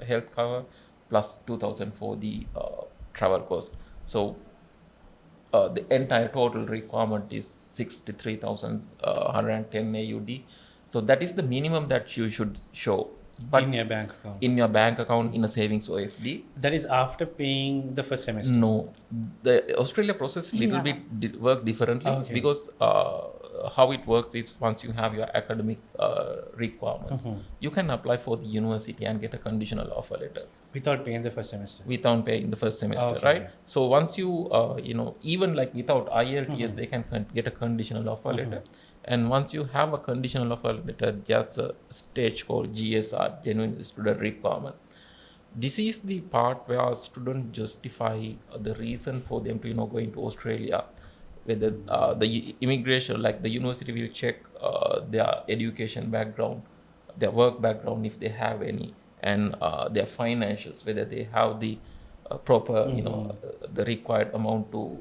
health cover plus 2,000 for the travel cost. So the entire total requirement is 63,110 AUD. So that is the minimum that you should show. But In your bank account. in your bank account in a savings OFD. That is after paying the first semester. No, the Australia process little bit work differently Okay. because how it works is once you have your academic requirements, you can apply for the university and get a conditional offer letter Without paying the first semester. without paying the first semester, Okay. right? So once you even like without IELTS, they can get a conditional offer letter. And once you have a conditional offer letter, just a stage called GSR, genuine student requirement. This is the part where students justify the reason for them to going to Australia. Whether the immigration, like the university will check their education background, their work background if they have any, and their financials, whether they have the proper, the required amount to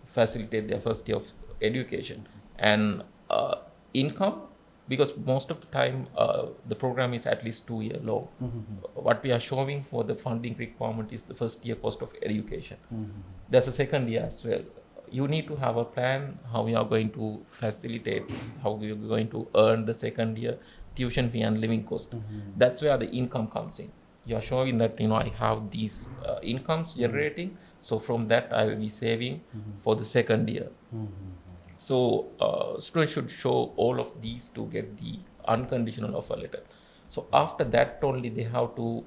facilitate their first year of education. And income, because most of the time the program is at least 2 year long. What we are showing for the funding requirement is the first year cost of education. There's a second year as well. You need to have a plan how you are going to facilitate, how you're going to earn the second year tuition fee and living cost. That's where the income comes in. You are showing that I have these incomes generating, so from that I will be saving for the second year. So students should show all of these to get the unconditional offer letter. So after that only they have to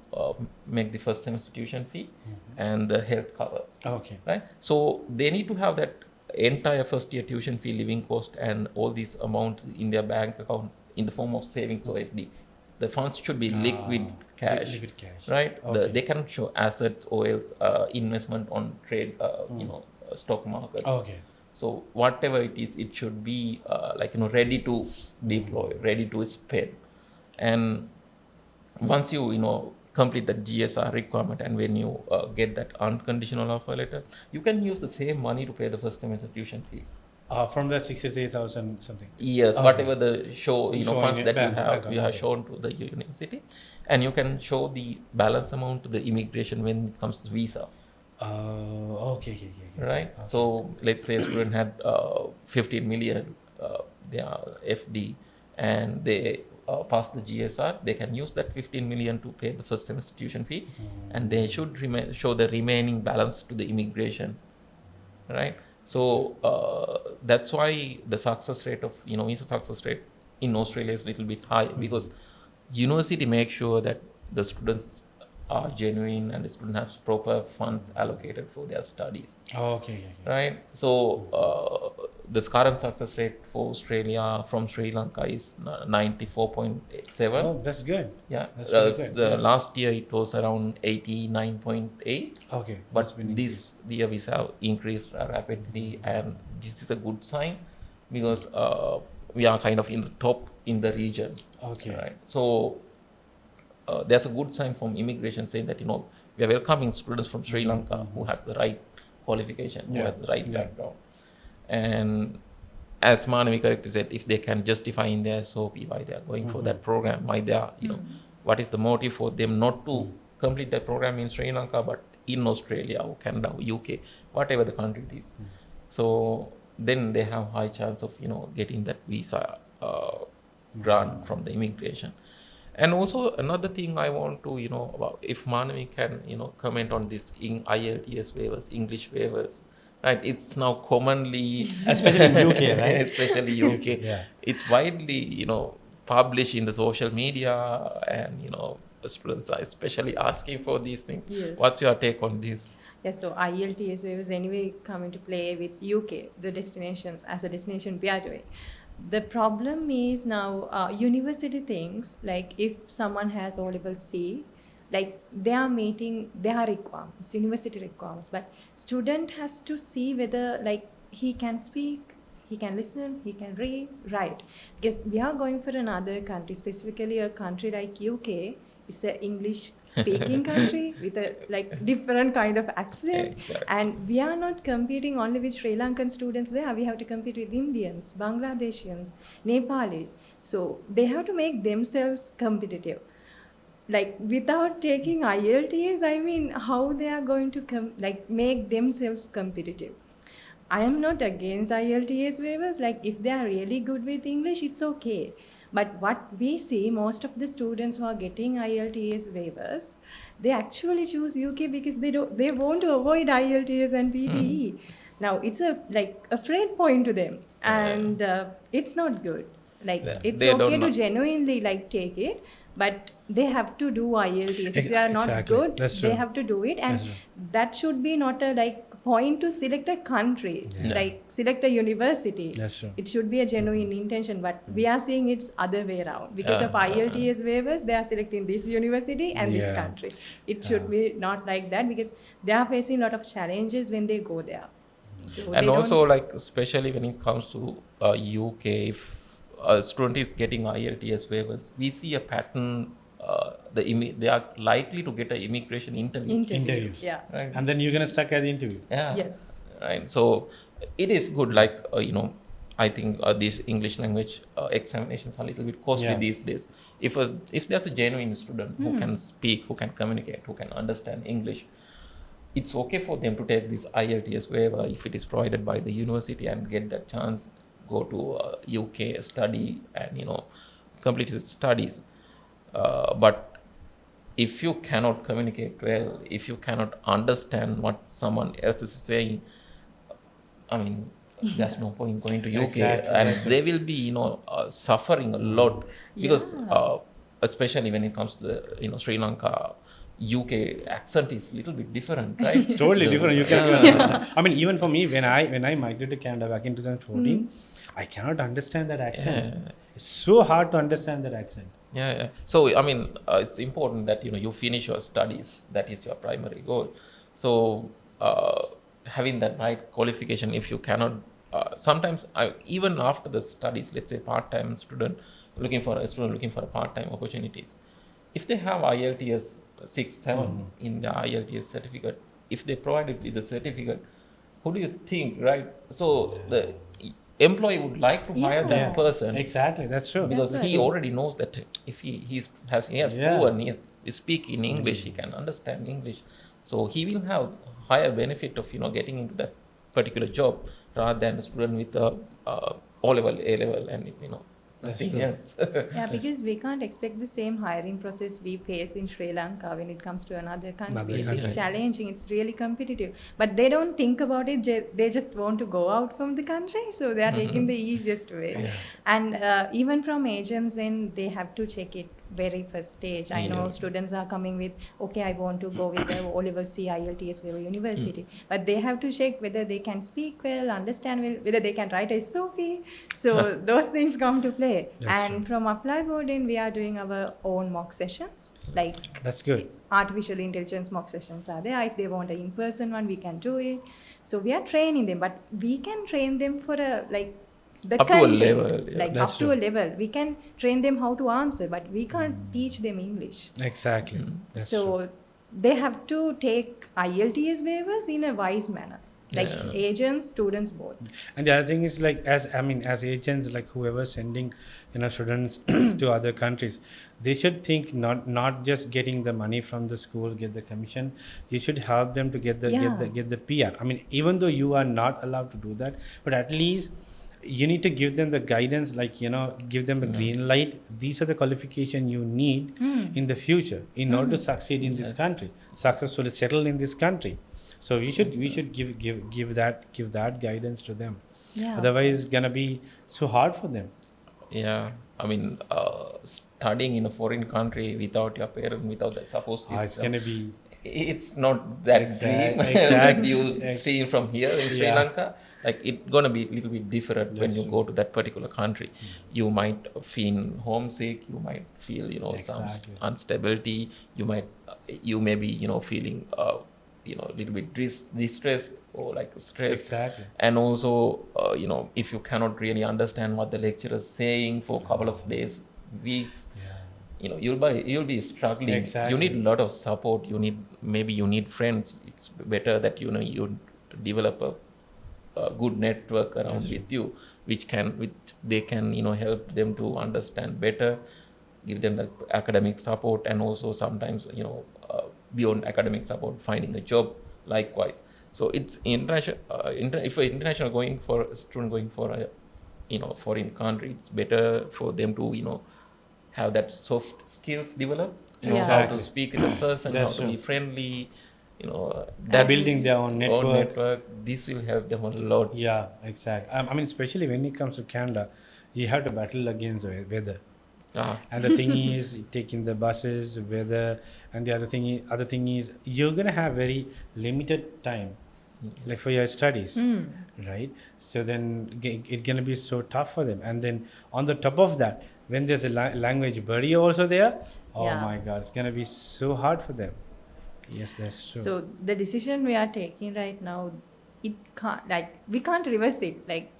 make the first semester tuition fee and the health cover. Okay. Right. So they need to have that entire first year tuition fee, living cost, and all these amount in their bank account in the form of savings or FD. The funds should be liquid cash. Liquid cash. Right. Okay. They cannot show assets or else investment on trade. Stock markets. Okay. So whatever it is, it should be ready to deploy, ready to spend. And once you complete the GSR requirement, and when you get that unconditional offer letter, you can use the same money to pay the first semester tuition fee. From the 63,000 something. Yes, Okay. whatever the Showing funds it that bank you account, have okay. shown to the university, and you can show the balance amount to the immigration when it comes to visa. Okay. Right. Okay. So let's say a student had 15 million their FD, and they pass the GSR, they can use that 15 million to pay the first semester tuition fee, and they should show the remaining balance to the immigration. Right. So that's why the success rate of visa success rate in Australia is a little bit high, because university makes sure that the students are genuine and the student has proper funds allocated for their studies. Okay. Right. So the current success rate for Australia from Sri Lanka is 94.7. Oh, that's good. Yeah. That's really good. The Yeah. last year it was around 89.8. Okay. But that's been this year we have increased rapidly, and this is a good sign because we are kind of in the top in the region. Okay. Right. So there's a good sign from immigration saying that we are welcoming students from Sri Lanka who has the right qualification, who has the right background. And as Manavi correctly said, if they can justify in their SOP why they are going for that program, why they are, what is the motive for them not to complete that program in Sri Lanka, but in Australia or Canada or UK, whatever the country it is. So then they have high chance of, getting that visa grant from the immigration. And also another thing I want to, about if Manavi can, comment on this in IELTS waivers, English waivers, right? It's now commonly, Especially in UK, right? especially UK. Yeah. It's widely, published in the social media, and students are especially asking for these things. Yes. What's your take on this? Yes, so IELTS waivers anyway come into play with UK, the destinations as a destination we are doing. The problem is now university things, like if someone has O-level C, like they are meeting their requirements, university requirements, but student has to see whether like he can speak, he can listen, he can read, write. Because we are going for another country, specifically a country like UK. It's an English speaking country with a like different kind of accent. Exactly. And we are not competing only with Sri Lankan students there. We have to compete with Indians, Bangladeshians, Nepalis. So they have to make themselves competitive. Like without taking IELTS, I mean, how they are going to make themselves competitive. I am not against IELTS waivers. Like if they are really good with English, it's okay. But what we see, most of the students who are getting IELTS waivers, they actually choose UK because they want to avoid IELTS and PTE. Now it's a afraid point to them, and it's not good. Like it's they okay to genuinely take it, but they have to do IELTS. If they are not good, they have to do it, and that should be not a point to select a country, select a university. That's true. It should be a genuine intention, but we are seeing it's other way around. Because of IELTS waivers, they are selecting this university and this country. It should be not like that, because they are facing a lot of challenges when they go there. So and also especially when it comes to UK, if a student is getting IELTS waivers, we see a pattern. They are likely to get an immigration Interviews. Yeah. Right. And then you're going to stuck at the interview. Yeah. Yes. Right. So it is good. I think these English language examinations are a little bit costly these days. If there's a genuine student who can speak, who can communicate, who can understand English, it's okay for them to take this IELTS waiver if it is provided by the university and get that chance, go to UK, study, and complete his studies. But if you cannot communicate well, if you cannot understand what someone else is saying, I mean, there's no point going to UK, and they will be suffering a lot, because especially when it comes to the Sri Lanka, UK accent is a little bit different, right? It's totally different. You can. I mean, even for me, when I migrated to Canada back in 2014, I cannot understand that accent. Yeah. It's so hard to understand that accent. Yeah. So I mean, it's important that you finish your studies. That is your primary goal. So having that right qualification, if you cannot, sometimes even after the studies, let's say part-time student looking for a part-time opportunities, if they have IELTS 6-7 in the IELTS certificate, if they provide it with the certificate, who do you think, right? So the employee would like to hire that person. Exactly, that's true. Because he already knows that if he has proven he speak in English, he can understand English. So he will have higher benefit of getting into that particular job, rather than a student with a O-level, A-level, and nothing else. Yeah, because we can't expect the same hiring process we face in Sri Lanka when it comes to another country. It's challenging, it's really competitive. But they don't think about it, they just want to go out from the country, so they are taking the easiest way. Yeah. And even from agents, then they have to check it very first stage. I know students are coming with, okay, I want to go with the O-level C IELTS waiver university. But they have to check whether they can speak well, understand well, whether they can write a SOP. So those things come to play. And from ApplyBoard, we are doing our own mock sessions. That's good. Artificial intelligence mock sessions are there. If they want an in-person one, we can do it. So we are training them, but we can train them for up to a level. Up to a level. We can train them how to answer, but we can't teach them English. Exactly. So true. They have to take IELTS waivers in a wise manner. Agents, students, both. And the other thing is as agents, whoever sending students to other countries, they should think not just getting the money from the school, get the commission. You should help them to get the PR. I mean, even though you are not allowed to do that, but at least you need to give them the guidance, give them a green light. These are the qualifications you need in the future in order to succeed in this country, successfully settle in this country. So we should give that guidance to them. Yeah, Otherwise, it's gonna be so hard for them. Yeah, I mean, studying in a foreign country without your parent, without the support system, It's gonna be it's not that dream that you see from here in Sri Lanka. Like it's gonna be a little bit different when you go to that particular country. You might feel homesick. You might feel some instability. You may be feeling a little bit distressed or like stress. Exactly. And also if you cannot really understand what the lecturer is saying for a couple of days, weeks. You'll be struggling. Exactly. You need a lot of support. You need friends. It's better that you develop a good network around with you, which they can help them to understand better, give them the academic support, and also sometimes beyond academic support, finding a job likewise. So it's international. If an international student going for a foreign country, it's better for them to have that soft skills developed, how to speak with a person, That's how to be true. friendly, They're building their own network. This will help them a lot. Yeah, exactly. I mean, especially when it comes to Canada, you have to battle against weather. And the thing is, taking the buses, weather, and the other thing is, you're gonna have very limited time, like for your studies, right? So then it's gonna be so tough for them. And then on the top of that, when there's a language barrier also there, oh my God, it's gonna be so hard for them. Yes, that's true. So the decision we are taking right now, we can't reverse it. Like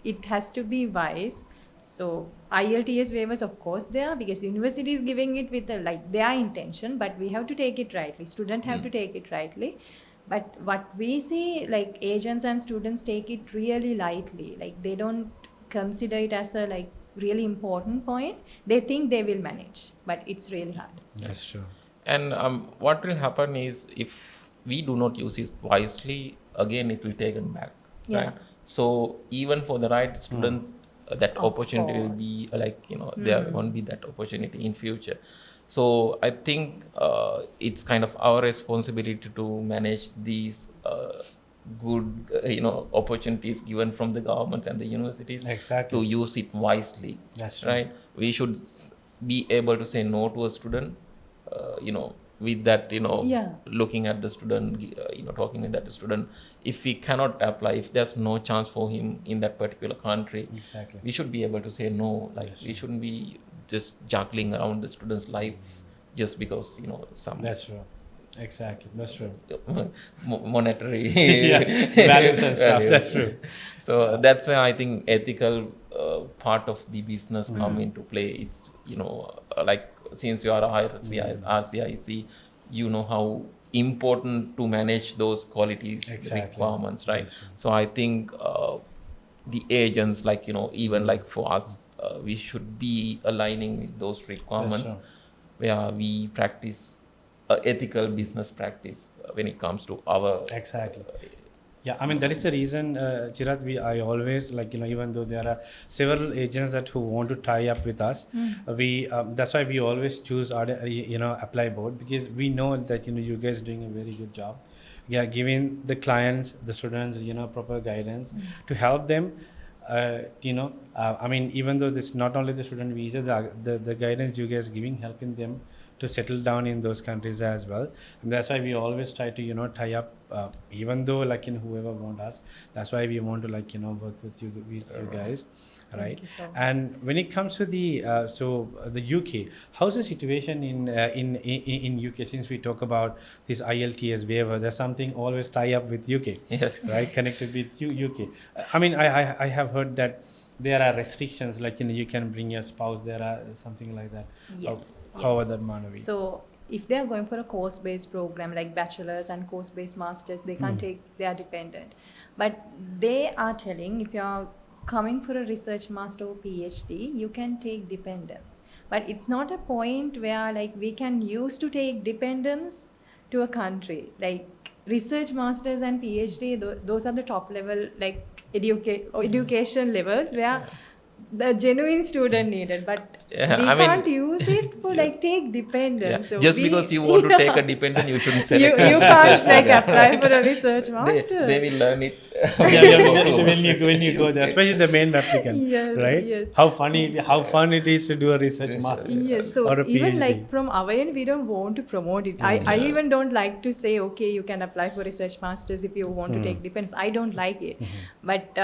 it has to be wise. So IELTS waivers, of course, there because university is giving it with their intention, but we have to take it rightly. Students have to take it rightly. But what we see, like agents and students take it really lightly. Like they don't consider it as a really important point. They think they will manage, but it's really hard. That's true. And what will happen is if we do not use it wisely, again it will be taken back. Yeah. Right? So even for the right students, that Of opportunity will course. be there won't be that opportunity in future. So I think it's kind of our responsibility to manage these good opportunities given from the governments and the universities Exactly. to use it wisely. That's true. Right? We should be able to say no to a student. With that, looking at the student, talking with that student. If he cannot apply, if there's no chance for him in that particular country, Exactly. we should be able to say no. We shouldn't be just juggling around the student's life just because some. That's true. Exactly. That's true. Monetary Values and stuff. That's true. So that's why I think ethical part of the business come into play. It's since you are a RCIC, you know how important to manage those qualities requirements, right? So I think the agents, even for us, we should be aligning with those requirements where we practice ethical business practice when it comes to our Yeah, I mean that is the reason, Chirath. I always even though there are several agents who want to tie up with us, that's why we always choose ApplyBoard, because we know that you guys are doing a very good job, giving the clients, the students, proper guidance to help them. I mean, even though this not only the student visa, the guidance you guys giving, helping them to settle down in those countries as well. And that's why we always try to tie up, even though whoever want us. That's why we want to work with you guys, right? So and when it comes to the the UK, how's the situation in UK? Since we talk about this IELTS waiver, there's something always tie up with UK, yes, right? Connected with UK. I mean, I have heard that there are restrictions, you can bring your spouse. There are something like that. Yes. How are that, Manavi? So if they are going for a course-based program like bachelor's and course-based masters, they can't take their dependent. But they are telling if you are coming for a research master or PhD, you can take dependents. But it's not a point where we can use to take dependents to a country. Research masters and PhD, those are the top level education levels where the genuine student needed, but we can't use it for like take dependence. So just because you want to take a dependent, you shouldn't select you can't like apply for a research master. They will learn it when you go there, especially the main applicant, Yes, right? yes. How fun it is to do a research master Yes, so or a PhD. even like from our end, we don't want to promote it. I even don't like to say, okay, you can apply for research masters if you want to take dependence. I don't like it. But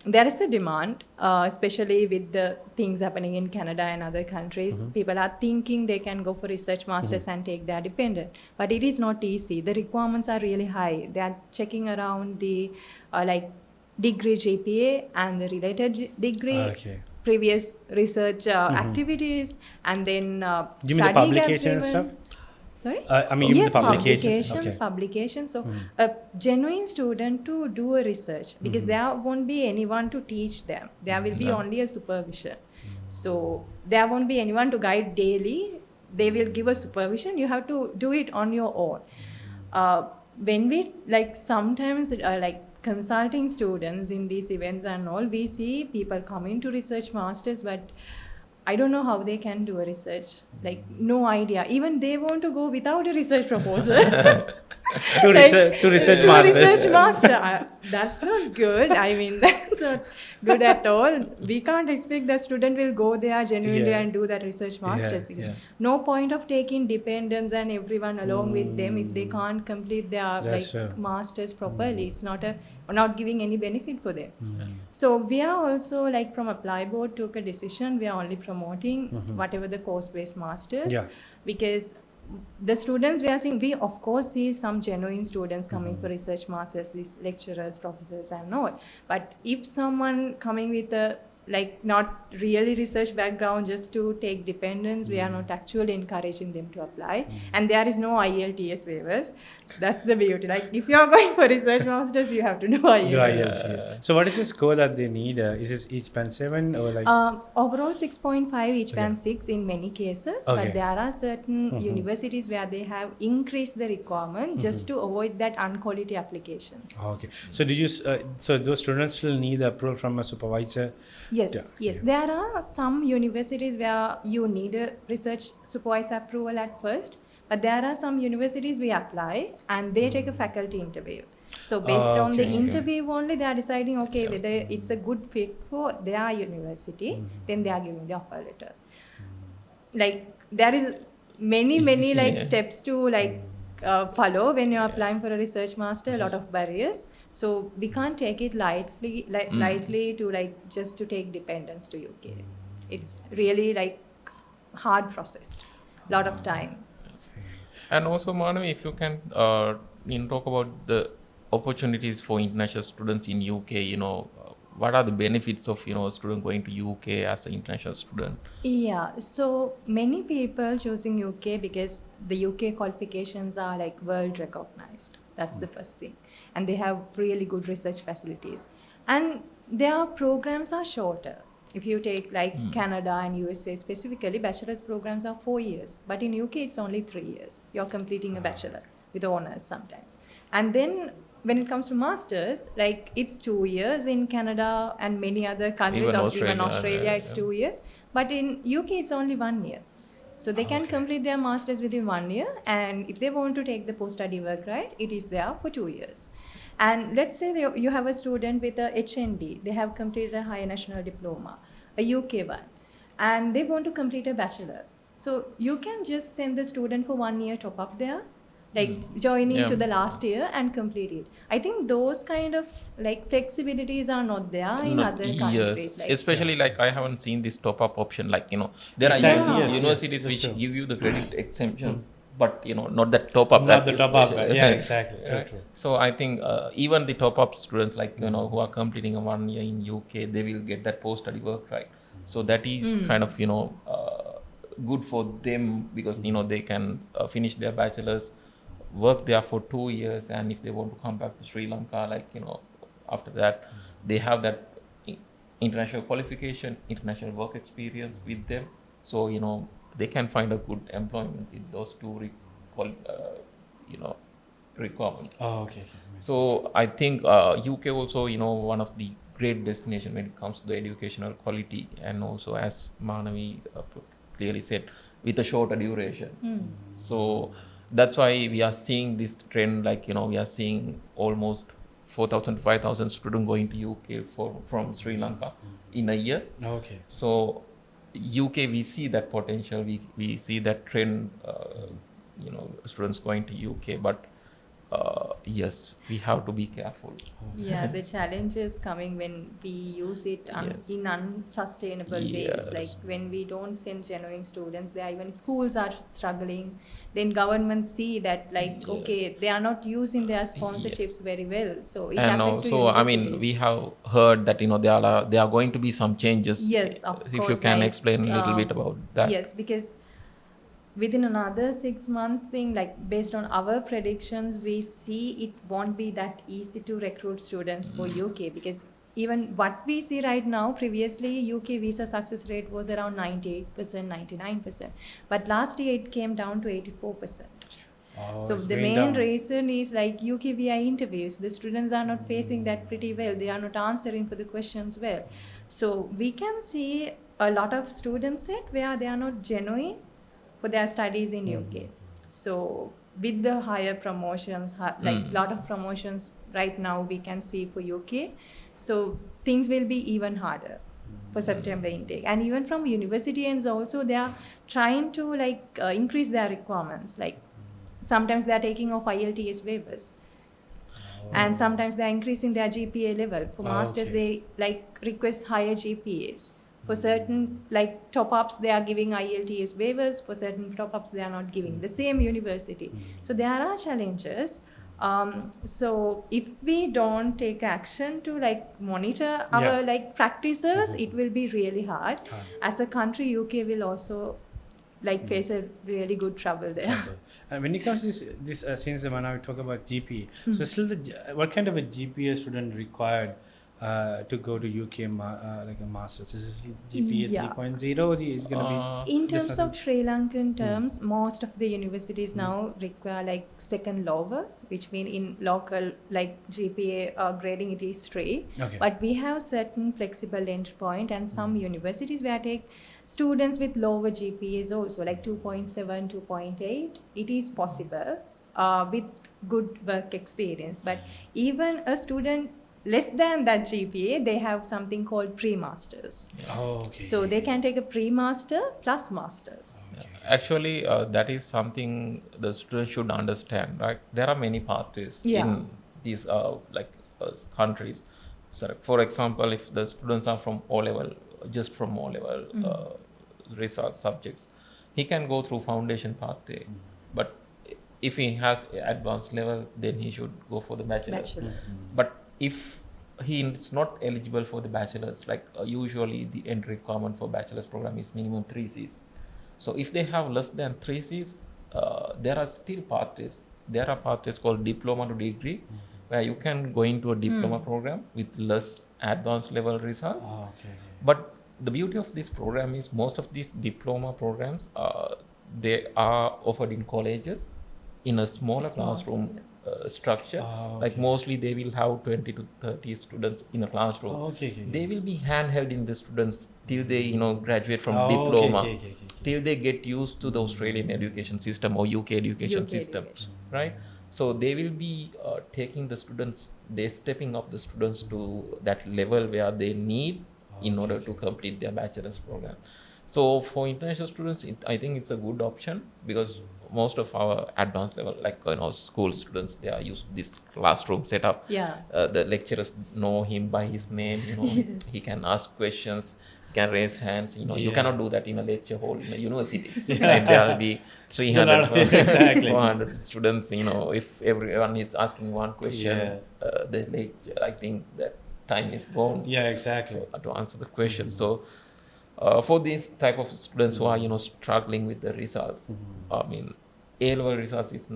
there is a demand, especially with the things happening in Canada and other countries. People are thinking they can go for research masters and take their dependent. But it is not easy. The requirements are really high. They are checking around the like degree GPA and the related degree. Previous research activities, and then you mean the publication and stuff? Sorry? I mean, you mean the publications? Publications. So, a genuine student to do a research, because there won't be anyone to teach them. There will be only a supervision. So, there won't be anyone to guide daily. They will give a supervision. You have to do it on your own. When we, like, sometimes, like, consulting students in these events and all, we see people coming to research masters, but I don't know how they can do a research. Like, no idea. Even they want to go without a research proposal. to research masters. Research master. That's not good. I mean, that's not good at all. We can't expect the student will go there genuinely and do that research masters, because no point of taking dependents and everyone along with them if they can't complete their masters properly. It's not giving any benefit for them. So we are also, like, from ApplyBoard took a decision. We are only promoting whatever the course-based masters, because the students we are seeing, we of course see some genuine students coming for research masters, these lecturers, professors and all. But if someone coming with a like not really research background just to take dependence, we are not actually encouraging them to apply. And there is no IELTS waivers. That's the beauty. Like, if you are going for research masters, you have to do IELTS. So what is the score that they need? Is this each band 7 or like? Overall 6.5, each band 6 in many cases. But there are certain universities where they have increased the requirement just to avoid that unquality applications. So did you? So those students will need approval from a supervisor. Yes. There are some universities where you need a research supervisor approval at first, but there are some universities we apply and they take a faculty interview. So based on the interview only, they are deciding whether it's a good fit for their university, then they are giving the offer letter. Like, there is many like steps to like follow when you're applying for a research master, a lot of barriers. So we can't take it lightly to like just to take dependence to UK. It's really like hard process, lot of time. And also, Manavi, if you can talk about the opportunities for international students in UK, what are the benefits of a student going to UK as an international student? Yeah, so many people choosing UK because the UK qualifications are like world recognized. That's the first thing. And they have really good research facilities. And their programs are shorter. If you take like Canada and USA specifically, bachelor's programs are 4 years. But in UK, it's only 3 years. You're completing a bachelor with honors sometimes. And then when it comes to masters, like, it's 2 years in Canada and many other countries, even Australia, it's 2 years. But in UK, it's only 1 year. So they can complete their masters within 1 year. And if they want to take the post-study work, right, it is there for 2 years. And let's say you have a student with a HND. They have completed a higher national diploma, a UK one, and they want to complete a bachelor. So you can just send the student for 1 year top up there, like joining to the last year and complete it. I think those kind of like flexibilities are not there in other countries. Like, especially like I haven't seen this top up option. Like, there are universities which give you the credit exemptions. But not that top up. Not the top up. Yeah, exactly. True. So I think even the top up students, like who are completing a 1 year in UK, they will get that post study work, right? So that is kind of good for them, because they can finish their bachelor's, work there for 2 years, and if they want to come back to Sri Lanka, like after that, they have that international qualification, international work experience with them. So they can find a good employment with those two requirements. Okay. So I think UK also, one of the great destination when it comes to the educational quality, and also as Manavi clearly said, with a shorter duration. So that's why we are seeing this trend, like we are seeing almost 4,000 to 5,000 students going to UK from Sri Lanka in a year. Okay. So UK, we see that potential, we see that trend, students going to UK, but yes, we have to be careful. Yeah, the challenge is coming when we use it in unsustainable ways. Like when we don't send genuine students, even schools are struggling. Then governments see that, like, okay, they are not using their sponsorships very well. So it and affects also, I mean, we have heard that there are going to be some changes. Yes, of course. If you can explain a little bit about that. Yes, because within another 6 months thing, like based on our predictions, we see it won't be that easy to recruit students for UK, because even what we see right now, previously UK visa success rate was around 98%, 99%, but last year it came down to 84%. So the main reason is like UK VI interviews, the students are not facing that pretty well, they are not answering for the questions well. So we can see a lot of students where they are not genuine for their studies in UK. So with the higher promotions, like lot of promotions right now we can see for UK, so things will be even harder for September intake. And even from university ends also, they are trying to increase their requirements. Like sometimes they are taking off IELTS waivers. And sometimes they are increasing their GPA level. For masters, they request higher GPAs. For certain top-ups, they are giving IELTS waivers. For certain top-ups, they are not giving. The same university. So there are challenges. So if we don't take action to monitor our practices, it will be really hard. As a country, UK will also face a really good trouble there. And when it comes to this since Manavi talk about GPA, so still what kind of a GPA student required to go to UK like a master's? Is it GPA 3.0 or is going to be? In terms of Sri Lankan terms, most of the universities now require second lower, which means in local GPA grading it is 3. Okay. But we have certain flexible entry point, and some universities where take students with lower GPAs also, 2.7, 2.8. It is possible with good work experience. But even a student less than that GPA, they have something called pre-masters. So they can take a pre-master plus masters. Actually, that is something the students should understand, right? There are many pathways in these countries. So, for example, if the students are from O-level, just from O-level research subjects, he can go through foundation pathway. But if he has advanced level, then he should go for the bachelor's. But if he is not eligible for the bachelor's, usually the entry requirement for bachelor's program is minimum 3 Cs. So if they have less than 3 Cs, there are still pathways. There are pathways called diploma to degree, where you can go into a diploma program with less advanced level results. But the beauty of this program is most of these diploma programs, they are offered in colleges in a smaller classroom structure. Mostly they will have 20 to 30 students in a classroom. They will be handheld in the students till they graduate from diploma, till they get used to the Australian education system or UK education system, right? So they will be taking the students, they're stepping up the students to that level where they need in order to complete their bachelor's program. So for international students, I think it's a good option, because most of our advanced level, school students, they are used to this classroom setup. The lecturers know him by his name. He can ask questions, he can raise hands. You cannot do that in a lecture hall in a university. Right? There will be 300, 400 students. If everyone is asking one question, the lecture, I think that time is gone. To answer the question. So for these type of students who are struggling with the results, I mean, A-level results is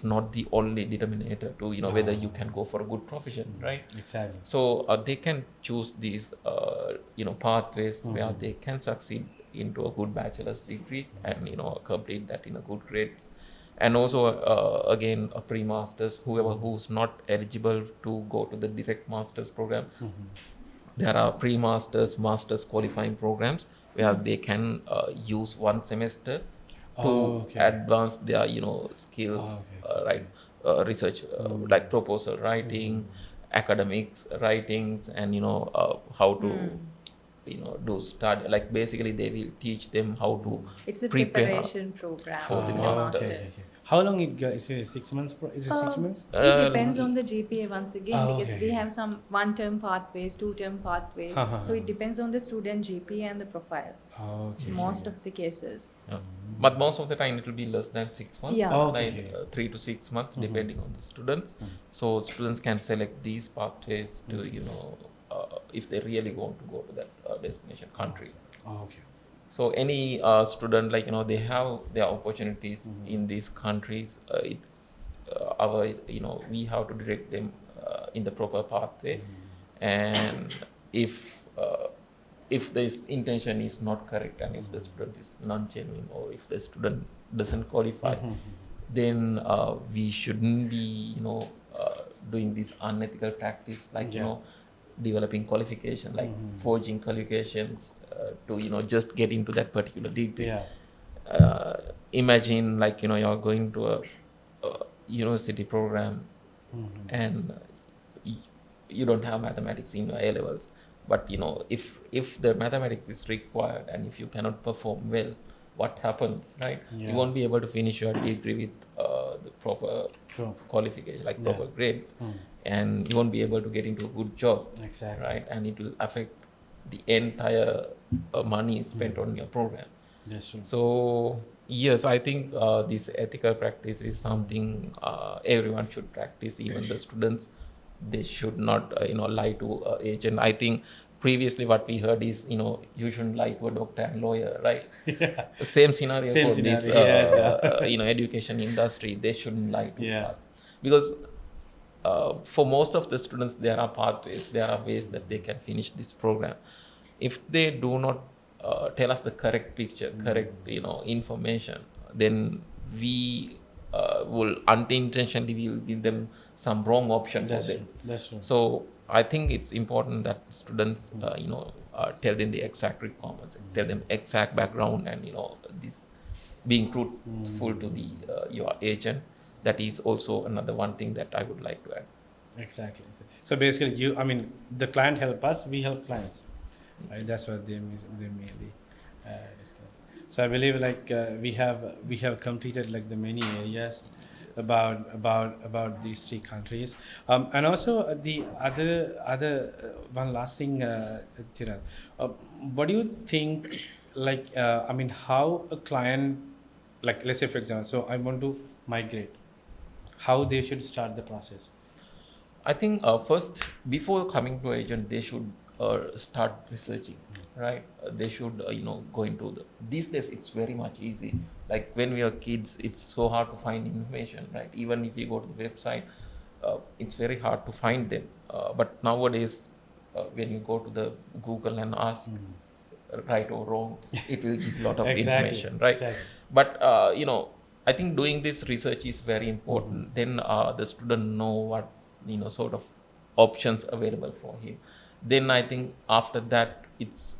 not the only determinator to whether you can go for a good profession, right? So they can choose these pathways where they can succeed into a good bachelor's degree and complete that in a good grades, And also again a pre-masters, who's not eligible to go to the direct masters program. There are pre-masters, masters qualifying programs where they can use 1 semester to advance their skills, right? Research, like proposal writing, academics writings, and how to do study. Like basically they will teach them how to it's a prepare preparation program for the masters. How long it goes? Is it 6 months? Is it 6 months? It depends on the GPA once again, because we okay. have some 1-term pathways, 2-term pathways. So it depends on the student GPA and the profile. Most of the cases. But most of the time it will be less than 6 months, Yeah. like 3 to 6 months, depending on the students. So students can select these pathways to if they really want to go to that destination country. So any student, like they have their opportunities in these countries. It's our we have to direct them in the proper pathway, and if the intention is not correct, and if the student is non-genuine, or if the student doesn't qualify, then we shouldn't be doing this unethical practice, like developing qualification, like forging qualifications to just get into that particular degree. Imagine like you're going to a university program, and you don't have mathematics in your A levels, but if the mathematics is required, and if you cannot perform well, what happens, right? You won't be able to finish your degree with the proper qualification, like proper grades, and you won't be able to get into a good job, right? And it will affect the entire money spent on your program. So yes, I think this ethical practice is something everyone should practice, even the students. They should not lie to agent. I think previously what we heard is you shouldn't lie to a doctor and lawyer, right? Same scenario for this education industry. They shouldn't lie to us, because for most of the students there are pathways, there are ways that they can finish this program. If they do not tell us the correct picture, correct information, then we will unintentionally we will give them some wrong option for them. That's true. So I think it's important that students tell them the exact requirements, tell them exact background, and this being truthful to the your agent. That is also another one thing that I would like to add. Exactly. So basically, the client help us, we help clients. Right? That's what they mainly discuss. So I believe we have completed like the many areas about these 3 countries, and also the other one last thing, Chirath, what do you think? How a client, like let's say for example, so I want to migrate, how they should start the process? I think first, before coming to agent, they should start researching, right? They should go into these days it's very much easy. Like when we are kids, it's so hard to find information, right? Even if you go to the website, it's very hard to find them. But nowadays, when you go to the Google and ask right or wrong, it will give a lot of information, right? But I think doing this research is very important. Then the student know what sort of options available for him. Then I think after that it's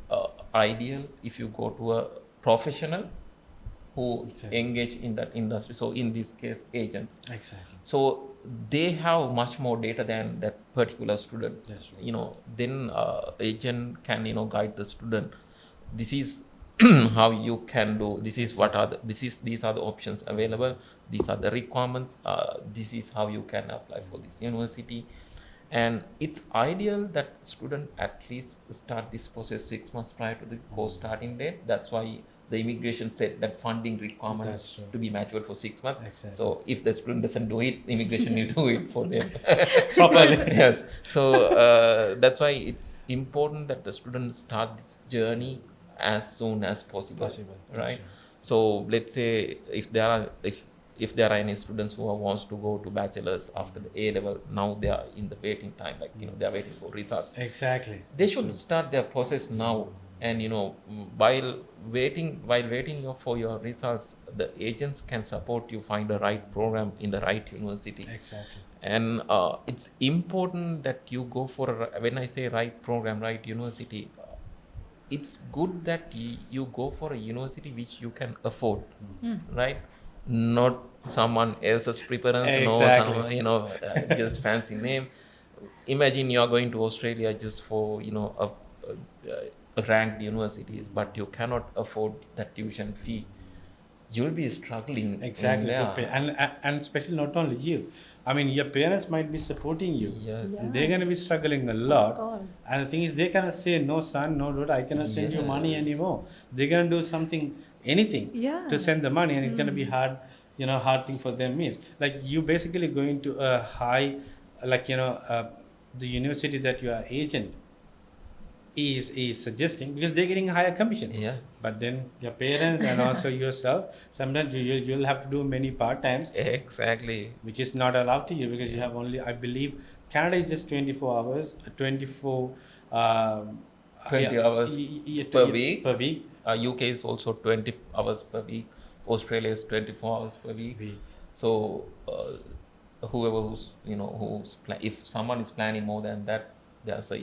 ideal if you go to a professional who engage in that industry. So in this case, agents. So they have much more data than that particular student. Then agent can guide the student. This is how you can do. This is these are the options available. These are the requirements. This is how you can apply for this university. And it's ideal that student at least start this process 6 months prior to the course starting date. That's why the immigration said that funding requirement to be matured for 6 months. So if the student doesn't do it, immigration will do it for them properly. Yes. So that's why it's important that the student start this journey as soon as possible. Right? So let's say if there are any students who wants to go to bachelor's after the A level, now they are in the waiting time, like they are waiting for results. Exactly. They should start their process now, And while waiting for your results, the agents can support you find the right program in the right university. Exactly. And it's important that you go for when I say right program, right university, it's good that you go for a university which you can afford, right? Not someone else's preference, Exactly. just fancy name. Imagine you are going to Australia just for a ranked universities, but you cannot afford that tuition fee. You'll be struggling. Exactly. To pay. And especially not only you. I mean, your parents might be supporting you. Yes. Yeah. They're going to be struggling a lot. Of course. And the thing is, they cannot say, no, son, no, daughter, I cannot send you money anymore. They're going to do something, anything to send the money. And it's going to be hard, hard thing for them is. Like, you basically going to a high, the university that you are agent is suggesting, because they're getting a higher commission. Yes. But then your parents and also yourself, sometimes you'll have to do many part-times. Exactly. Which is not allowed to you, because you have only, I believe, Canada is just 24 hours, 20 hours per week. Per week. UK is also 20 hours per week. Australia is 24 hours per week. So whoever if someone is planning more than that, there's a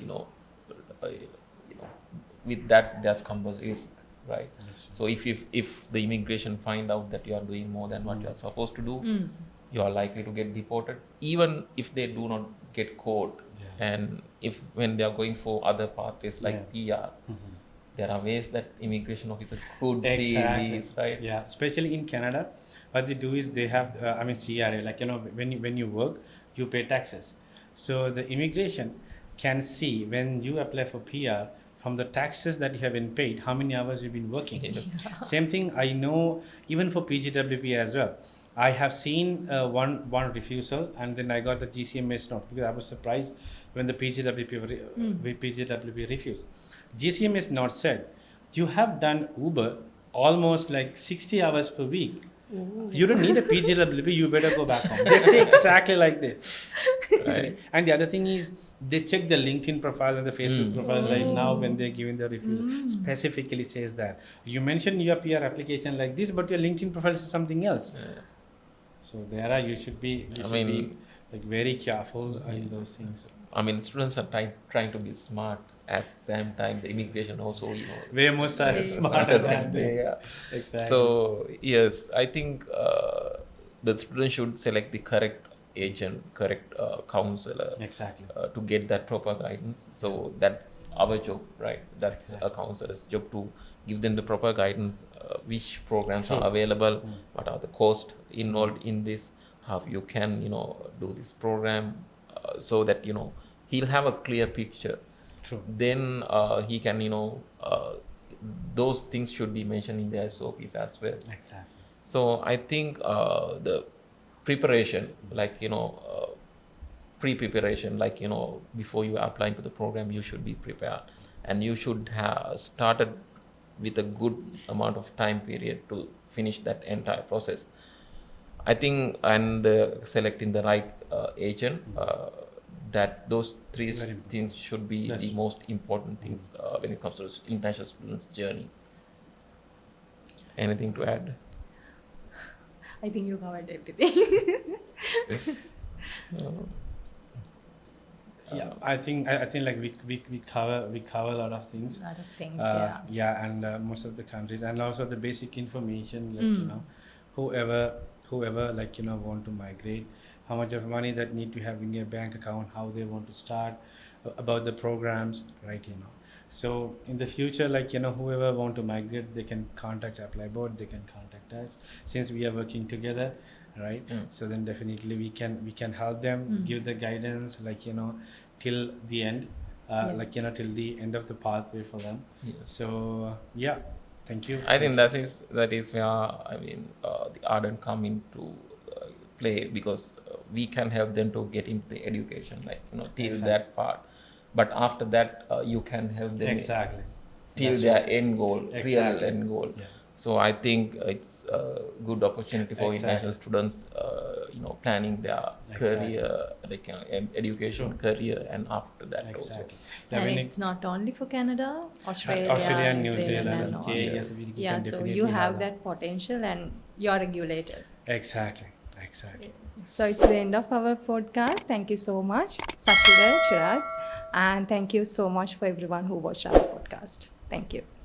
with that there's compulsory risk, right? So if the immigration find out that you are doing more than what you are supposed to do, you are likely to get deported, even if they do not get caught. And when they are going for other pathways like PR, there are ways that immigration officers could see these, right? Yeah, especially in Canada, what they do is they have CRA, when you work, you pay taxes. So the immigration can see when you apply for PR, from the taxes that you have been paid, how many hours you've been working. Same thing I know even for PGWP as well. I have seen one refusal, and then I got the GCMS note, because I was surprised when the PGWP refused. GCMS note said, you have done Uber almost like 60 hours per week. Ooh. You don't need a PGWP, you better go back home. They say exactly like this. Right. And the other thing is, they check the LinkedIn profile and the Facebook profile right now when they're giving the refusal. Specifically says that. You mentioned your PR application like this, but your LinkedIn profile is something else. So you should be like very careful in those things. I mean, students are trying to be smart. At the same time, the immigration also, way more smarter than they. Yeah. Exactly. So yes, I think the student should select the correct agent, correct counselor. Exactly. To get that proper guidance. So that's our job, right? That's a counselor's job, to give them the proper guidance. Which programs are available? What are the costs involved in this? How you can do this program, so that he'll have a clear picture. True. Then he can those things should be mentioned in the SOPs as well. Exactly. So I think the preparation, pre-preparation, before you apply to the program, you should be prepared, and you should have started with a good amount of time period to finish that entire process. I think, and selecting the right agent, that those three things should be the most important things when it comes to international students' journey. Anything to add? I think you covered everything. I think like we cover a lot of things. A lot of things, and most of the countries, and also the basic information, whoever want to migrate, how much of money that need to have in your bank account, how they want to start, about the programs, right? So in the future, whoever want to migrate, they can contact ApplyBoard, they can contact us, since we are working together, right? So then definitely we can help them, give the guidance, till the end, till the end of the pathway for them. Yes. So thank you. I think that is where the Ardent come into play, because we can help them to get into the education, till that part. But after that, you can help them till their end goal, real end goal. Yeah. So I think it's a good opportunity for international students planning their Exactly. career, like education, career, and after that Exactly. And it's not only for Canada, Australia, Australia, New Zealand, and all. UK, yes, we Yeah, can so definitely you have that potential and you're regulated. Exactly. So it's the end of our podcast. Thank you so much, Sachira, Chirath, and thank you so much for everyone who watched our podcast. Thank you.